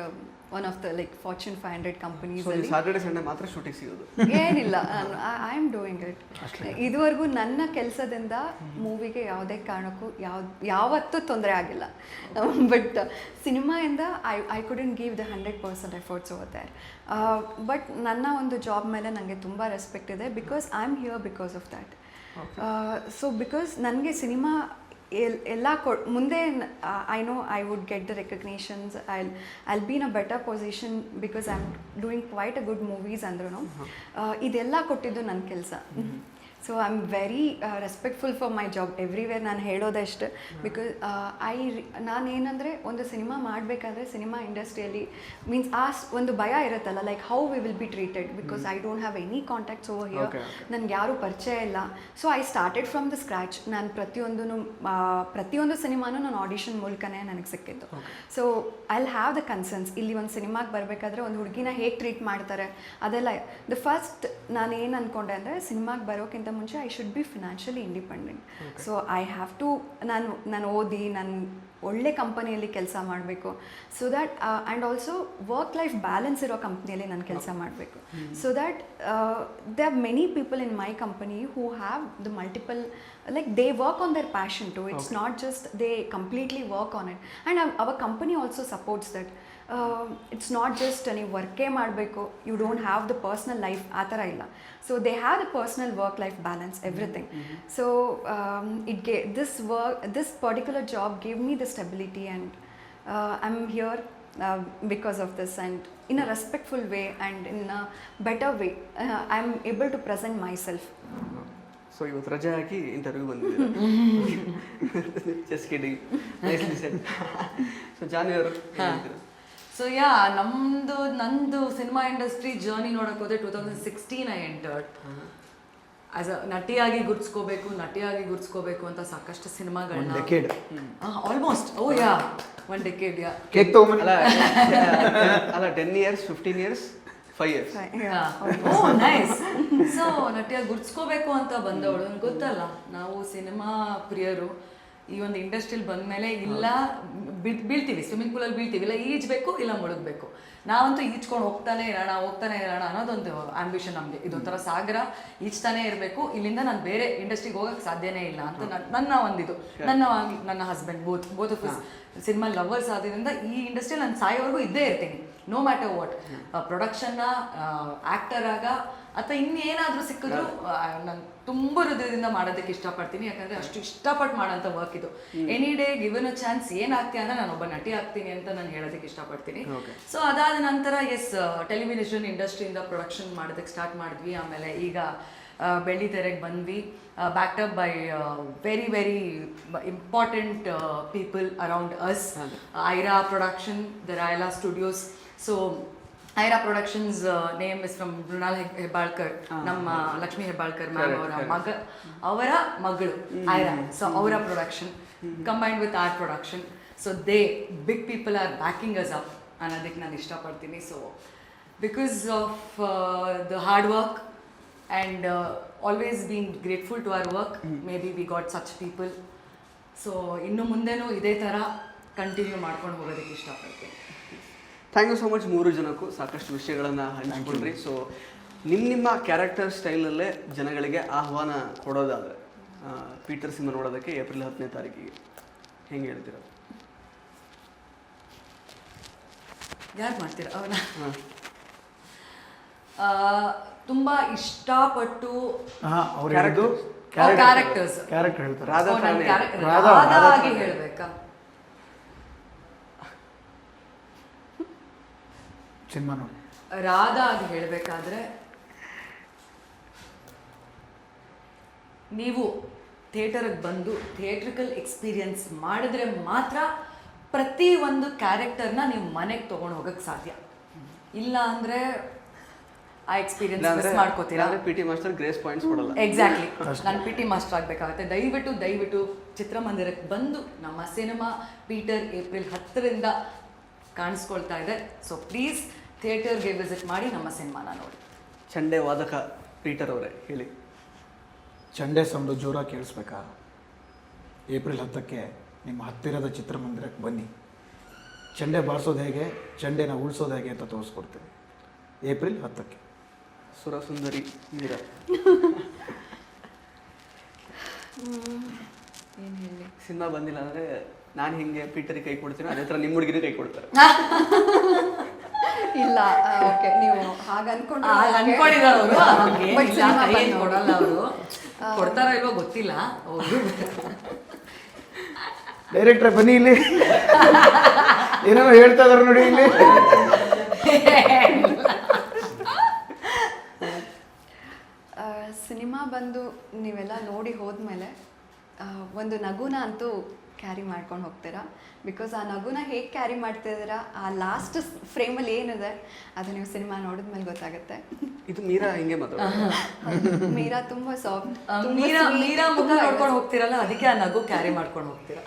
one of the Fortune 500 companies.
Saturday Sunday ಮಾತ್ರ ಶೂಟಿಂಗ್ ಸಿಗೋದು?
ಏನಿಲ್ಲ, ಐ ಆಮ್ ಡೂಯಿಂಗ್ ಇಟ್. ಇದುವರೆಗೂ ನನ್ನ ಕೆಲಸದಿಂದ ಮೂವಿಗೆ ಯಾವುದೇ ಕಾರಣಕ್ಕೂ ಯಾವತ್ತೂ ತೊಂದರೆ ಆಗಿಲ್ಲ. ಬಟ್ ಸಿನಿಮಾಯಿಂದ I couldn't give the 100% efforts over there. But ನನ್ನ ಒಂದು ಜಾಬ್ ಮೇಲೆ ನನಗೆ ತುಂಬ ರೆಸ್ಪೆಕ್ಟ್ ಇದೆ, because I am here because of that. So because ನನಗೆ ಸಿನಿಮಾ ಎಲ್ಲ ಮುಂದೆ I know I would get the recognitions, I'll be in a better position because I am doing quite a good movies ಅಂದ್ರೂ ಇದೆಲ್ಲ ಕೊಟ್ಟಿದ್ದು ನನ್ನ ಕೆಲಸ. So I am very respectful for my job everywhere. ನಾನು ಹೇಳೋದಷ್ಟು because ನಾನೇನಂದರೆ ಒಂದು cinema ಮಾಡಬೇಕಾದ್ರೆ cinema ಇಂಡಸ್ಟ್ರಿಯಲ್ಲಿ means ಒಂದು ಭಯ ಇರುತ್ತಲ್ಲ, like how we will be treated, because I don't have any contacts over here. ನನಗೆ ಯಾರೂ ಪರಿಚಯ ಇಲ್ಲ. So I started from the scratch. ನಾನು ಪ್ರತಿಯೊಂದು ಸಿನಿಮಾನೂ ನಾನು ಆಡಿಷನ್ ಮೂಲಕನೇ ನನಗೆ ಸಿಕ್ಕಿದ್ದು. So I'll have the concerns. ಇಲ್ಲಿ ಒಂದು ಸಿನಿಮಾಗೆ ಬರಬೇಕಾದ್ರೆ ಒಂದು ಹುಡುಗಿನ ಹೇಗೆ ಟ್ರೀಟ್ ಮಾಡ್ತಾರೆ ಅದೆಲ್ಲ. ದ ಫಸ್ಟ್ ನಾನು ಏನು ಅಂದ್ಕೊಂಡೆ ಅಂದರೆ, ಸಿನಿಮಾಗೆ ಬರೋಕ್ಕಿಂತ ಮುಂಚೆ I should be financially independent. So I have to ನಾನು ಓದಿ ನಾನು ಒಳ್ಳೆ ಕಂಪನಿಯಲ್ಲಿ ಕೆಲಸ ಮಾಡಬೇಕು. So that and also work life balance ಇರೋ ಕಂಪ್ನಿಯಲ್ಲಿ ನಾನು ಕೆಲಸ ಮಾಡಬೇಕು. So that they are many people in my company who have the multiple they work on their passion too. It's not just they completely work on it, and our company also supports that. It's not just any work ಮಾಡಬೇಕು, you don't have the personal life ಆ ಥರ ಇಲ್ಲ. So they have the personal work life balance, everything. So this particular job gave me the stability, and I'm here because of this, and in a respectful way and in a better way I'm able to present myself.
So ಇವತ್ತು ರಜೆ ಹಾಕಿ interview ಬಂದಿದ್ದೀರಾ? Just kidding, nicely said. So Janhvi ಅವರು,
so ನಂದು cinema industry journey ನೋಡಕ್ ಹೋದ್ರೆ 2016 I entered. As a ನಟಿಯಾಗಿ ಗುರ್ಸ್ಕೋಬೇಕು ಅಂತ ಸಾಕಷ್ಟು ಸಿನಿಮಾಗಳನ್ನ
decade
almost one decade
cake ತಗೊಂಬನ್ನಿ.
ಅಲ್ಲ 10 years 15 years 5 years.
Nice. So ನಟಿಯಾಗಿ ಗುರ್ಸ್ಕೋಬೇಕು ಅಂತ ಬಂದವಳು, ನನಗೆ ಗೊತ್ತಲ್ಲ ನಾವು ಸಿನಿಮಾ ಪ್ರಿಯರು ಈ ಒಂದು ಇಂಡಸ್ಟ್ರಿಲಿ ಬಂದ್ಮೇಲೆ ಇಲ್ಲ ಬೀಳ್ತೀವಿ, ಸ್ವಿಮ್ಮಿಂಗ್ ಪೂಲಲ್ಲಿ ಬೀಳ್ತೀವಿ, ಇಲ್ಲ ಈಜ್ಬೇಕು ಇಲ್ಲ ಮುಳುಗಬೇಕು. ನಾವಂತೂ ಈಜ್ಕೊಂಡು ಹೋಗ್ತಾನೆ ಇರೋಣ ಅನ್ನೋದೊಂದು ಆಂಬಿಷನ್ ನಮಗೆ. ಇದೊಂಥರ ಸಾಗರ, ಈಜ್ತಾನೆ ಇರಬೇಕು, ಇಲ್ಲಿಂದ ನಾನು ಬೇರೆ ಇಂಡಸ್ಟ್ರಿಗೆ ಹೋಗಕ್ಕೆ ಸಾಧ್ಯನೇ ಇಲ್ಲ ಅಂತ ನನ್ನ husband both of us cinema lovers ಆದ್ರಿಂದ ಈ ಇಂಡಸ್ಟ್ರಿ ನಾನು ಸಾಯೋವರೆಗೂ ಇದ್ದೇ ಇರ್ತೀನಿ, ನೋ ಮ್ಯಾಟರ್ ವಾಟ್. ಪ್ರೊಡಕ್ಷನ್ನ ಆ್ಯಕ್ಟರ್ ಆಗ ಅಥವಾ ಇನ್ನೇನಾದರೂ ಸಿಕ್ಕಿದ್ರು ನಾನು ತುಂಬ ಹೃದಯದಿಂದ ಮಾಡೋದಕ್ಕೆ ಇಷ್ಟಪಡ್ತೀನಿ. ಯಾಕಂದರೆ ಅಷ್ಟು ಇಷ್ಟಪಟ್ಟು ಮಾಡೋಂಥ ವರ್ಕ್ ಇದು. Any day given a chance ಏನಾಗ್ತೀನಿ ಅಂದರೆ ನಾನು ಒಬ್ಬ ನಟಿ ಆಗ್ತೀನಿ ಅಂತ ನಾನು ಹೇಳೋದಕ್ಕೆ ಇಷ್ಟಪಡ್ತೀನಿ. ಸೊ ಅದಾದ ನಂತರ ಟೆಲಿವಿಷನ್ ಇಂಡಸ್ಟ್ರಿಯಿಂದ ಪ್ರೊಡಕ್ಷನ್ ಮಾಡೋದಕ್ಕೆ ಸ್ಟಾರ್ಟ್ ಮಾಡಿದ್ವಿ. ಆಮೇಲೆ ಈಗ ಬೆಳ್ಳಿ ತೆರೆಗೆ ಬಂದ್ವಿ, backed up by very very important people around us. Aira production, the Rayala studios. So Aira productions name is from Mrinal Hebbalkar, ನಮ್ಮ ಲಕ್ಷ್ಮಿ ಹೆಬ್ಬಾಳ್ಕರ್ ಮ್ಯಾಮ್ ಅವರ ಮಗಳು ಐರಾ. ಸೊ ಅವರ production combined with R production. So big people are backing us up ಅನ್ನೋದಕ್ಕೆ ನಾನು ಇಷ್ಟಪಡ್ತೀನಿ. So because of the hard work and always being grateful to our work, maybe we got such people. So ಇನ್ನು ಮುಂದೆನೂ ಇದೇ ಥರ continue ಮಾಡ್ಕೊಂಡು ಹೋಗೋದಕ್ಕೆ ಇಷ್ಟಪಡ್ತೀನಿ.
Thank you so much. 3 ಜನಕ್ಕೂ ಸಾಕಷ್ಟು ವಿಷಯಗಳನ್ನು ಹಂಚ್ಕೊಂಡ್ರಿ. ಸೊ ನಿಮ್ಮ ಕ್ಯಾರೆಕ್ಟರ್ ಸ್ಟೈಲಲ್ಲೇ ಜನಗಳಿಗೆ ಆಹ್ವಾನ ಕೊಡೋದಾದರೆ ಪೀಟರ್ ಸಿನಿಮಾ ನೋಡೋದಕ್ಕೆ ಏಪ್ರಿಲ್ 10ನೇ ತಾರೀಕಿಗೆ ಹೆಂಗೆ ಹೇಳ್ತೀರ?
ಯಾರು ಮಾಡ್ತೀರ ಅವನ? ತುಂಬ ಇಷ್ಟಪಟ್ಟು ಕ್ಯಾರೆಕ್ಟರ್ಸ್ ರಾಧಾಗಿ ಹೇಳ್ಬೇಕಾ?
ಸಿನಿಮಾ ನೋಡಿ
ರಾಧಾ ಆಗಿ ಹೇಳಬೇಕಾದ್ರೆ ನೀವು ಥಿಯೇಟರ್ಗೆ ಬಂದು ಥಿಯೇಟ್ರಿಕಲ್ ಎಕ್ಸ್ಪೀರಿಯನ್ಸ್ ಮಾಡಿದ್ರೆ ಮಾತ್ರ ಪ್ರತಿ ಒಂದು ಕ್ಯಾರೆಕ್ಟರ್ನ ನೀವು ಮನೆಗೆ ತೊಗೊಂಡು ಹೋಗಕ್ಕೆ ಸಾಧ್ಯ. ಇಲ್ಲ ಅಂದರೆ ಆ ಎಕ್ಸ್ಪೀರಿಯನ್ಸ್ ಮಿಸ್ ಮಾಡ್ಕೋತೀರಾ.
PT ಮಾಸ್ಟರ್ ಗ್ರೇಸ್ ಪಾಯಿಂಟ್ಸ್ ಕೊಡಲ್ಲ.
ಎಕ್ಸಾಕ್ಟ್ಲಿ, ನಾನು PT ಮಾಸ್ಟರ್ ಆಗಬೇಕಾಗುತ್ತೆ. ದಯವಿಟ್ಟು ಚಿತ್ರಮಂದಿರಕ್ಕೆ ಬಂದು ನಮ್ಮ ಸಿನಿಮಾ ಪೀಟರ್ ಏಪ್ರಿಲ್ 10ರಿಂದ ಕಾಣಿಸ್ಕೊಳ್ತಾ ಇದೆ. ಸೊ ಪ್ಲೀಸ್ ಥಿಯೇಟರ್ಗೆ ವಿಸಿಟ್ ಮಾಡಿ ನಮ್ಮ ಸಿನಿಮಾನ ನೋಡಿ.
ಚಂಡೆ ವಾದಕ ಪೀಟರ್ ಅವರೇ ಹೇಳಿ.
ಚಂಡೆ ಸೌಂಡು ಜೋರಾಗಿ ಕೇಳಿಸ್ಬೇಕಾ? ಏಪ್ರಿಲ್ 10ಕ್ಕೆ ನಿಮ್ಮ ಹತ್ತಿರದ ಚಿತ್ರಮಂದಿರಕ್ಕೆ ಬನ್ನಿ. ಚಂಡೆ ಬಾರಿಸೋದು ಹೇಗೆ, ಚಂಡೆನ ಉಳಿಸೋದು ಹೇಗೆ ಅಂತ ತೋರಿಸ್ಕೊಡ್ತೀವಿ ಏಪ್ರಿಲ್ 10ಕ್ಕೆ.
ಸುರಸುಂದರಿ ಮೀರಾ
ಏನು ಹೇಳಿ,
ಸಿನಿಮಾ ಬಂದಿಲ್ಲ ಅಂದರೆ ನಾನು ಹಿಂಗೆ ಪೀಟರಿಗೆ ಕೈ ಕೊಡ್ತೀನಿ, ಅದೇ ಥರ ನಿಮ್ಮ ಹುಡುಗಿನ ಕೈ ಕೊಡ್ತಾರೆ.
ಇಲ್ಲ ಓಕೆ ನೀವು ಹಾಗೆ
ಕೊಡಲ್ಲ ಅವರು, ಕೊಡ್ತಾರ ಇಲ್ವೋ ಗೊತ್ತಿಲ್ಲ.
ಡೈರೆಕ್ಟ್ರೆ ಬನ್ನಿ ಇಲ್ಲಿ, ಏನೋ ಹೇಳ್ತಾ ಇದಾರೆ ನೋಡಿ ಇಲ್ಲಿ.
ಸಿನಿಮಾ ಬಂದು ನೀವೆಲ್ಲ ನೋಡಿ ಹೋದ್ಮೇಲೆ ಒಂದು ನಗುನ ಅಂತೂ ಕ್ಯಾರಿ ಮಾಡ್ಕೊಂಡು ಹೋಗ್ತೀರಾ. ಬಿಕಾಸ್ ಆ ನಗುನ ಹೇಗೆ ಕ್ಯಾರಿ ಮಾಡ್ತಿದ್ದೀರಾ, ಆ ಲಾಸ್ಟ್ ಫ್ರೇಮಲ್ಲಿ ಏನಿದೆ ಅದು ನೀವು ಸಿನಿಮಾ ನೋಡಿದ್ಮೇಲೆ ಗೊತ್ತಾಗುತ್ತೆ.
ಇದು ಮೀರಾ ಹಿಂಗೆ ಮಾತಾಡೋದು.
ಮೀರಾ ತುಂಬ ಸಾಫ್ಟ್,
ಮೀರಾ ಮುಖ ನೋಡ್ಕೊಂಡು ಹೋಗ್ತಿರಲ್ಲ, ಅದಕ್ಕೆ ಆ ನಗು ಕ್ಯಾರಿ ಮಾಡ್ಕೊಂಡು ಹೋಗ್ತೀರಾ.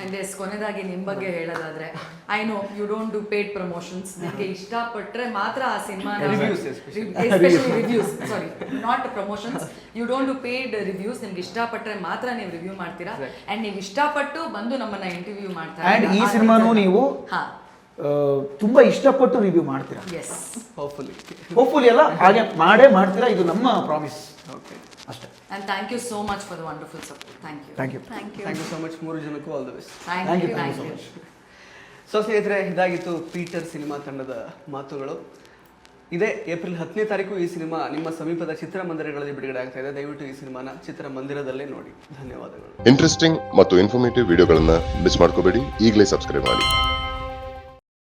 ಆ್ಯಂಡ್ ಎಸ್, ಕೊನೆಯದಾಗಿ ನಿಮ್ಮ ಬಗ್ಗೆ ಹೇಳೋದಾದ್ರೆ, I know you don't do paid promotions. ನಿಮಗೆ ಇಷ್ಟಪಟ್ಟರೆ ಮಾತ್ರ ಆ cinema, especially reviews, sorry not promotions, you don't do paid reviews. ನಿಮ್ಗೆ ಇಷ್ಟಪಟ್ಟರೆ ಮಾತ್ರ ನೀವು ರಿವ್ಯೂ ಮಾಡ್ತೀರಾ. ಆ್ಯಂಡ್ ನೀವು ಇಷ್ಟಪಟ್ಟು ಬಂದು ನಮ್ಮನ್ನ ಇಂಟರ್ವ್ಯೂ ಮಾಡ್ತಾರೆ.
ಆ್ಯಂಡ್ ಈ ಸಿನಿಮಾನು ನೀವು ತುಂಬಾ ಇಷ್ಟಪಟ್ಟು ರಿವ್ಯೂ ಮಾಡ್ತೀರಾ.
ಎಸ್,
ಹೋಪ್ಫುಲಿ ಎಲ್ಲ ಹಾಗೆ ಮಾಡೇ ಮಾಡ್ತೀರಾ, ಇದು ನಮ್ಮ ಪ್ರಾಮಿಸ್.
ಓಕೆ,
ಅಷ್ಟೇ.
And thank you so much for the wonderful support. Thank you.
Thank you so much. 3 ಜನಕ್ಕೂ all the best.
Thank you.
So ಸ್ನೇಹಿತರೆ, ಇದಾಗಿತ್ತು ಪೀಟರ್ ಸಿನಿಮಾ ತಂಡದ ಮಾತುಗಳು. ಇದೇ ಏಪ್ರಿಲ್ 10ನೇ ತಾರೀಕು ಈ ಸಿನಿಮಾ ನಿಮ್ಮ ಸಮೀಪದ ಚಿತ್ರಮಂದಿರಗಳಲ್ಲಿ ಬಿಡುಗಡೆ ಆಗ್ತಾ ಇದೆ. ದಯವಿಟ್ಟು ಈ ಸಿನಿಮಾನ ಚಿತ್ರಮಂದಿರದಲ್ಲೇ ನೋಡಿ. ಧನ್ಯವಾದಗಳು.
ಇಂಟ್ರೆಸ್ಟಿಂಗ್ ಮತ್ತು ಇನ್ಫಾರ್ಮೇಟಿವ್ ವಿಡಿಯೋಗಳನ್ನ ಮಿಸ್ ಮಾಡ್ಕೋಬೇಡಿ. ಈಗಲೇ ಸಬ್ಸ್ಕ್ರೈಬ್ ಮಾಡಿ.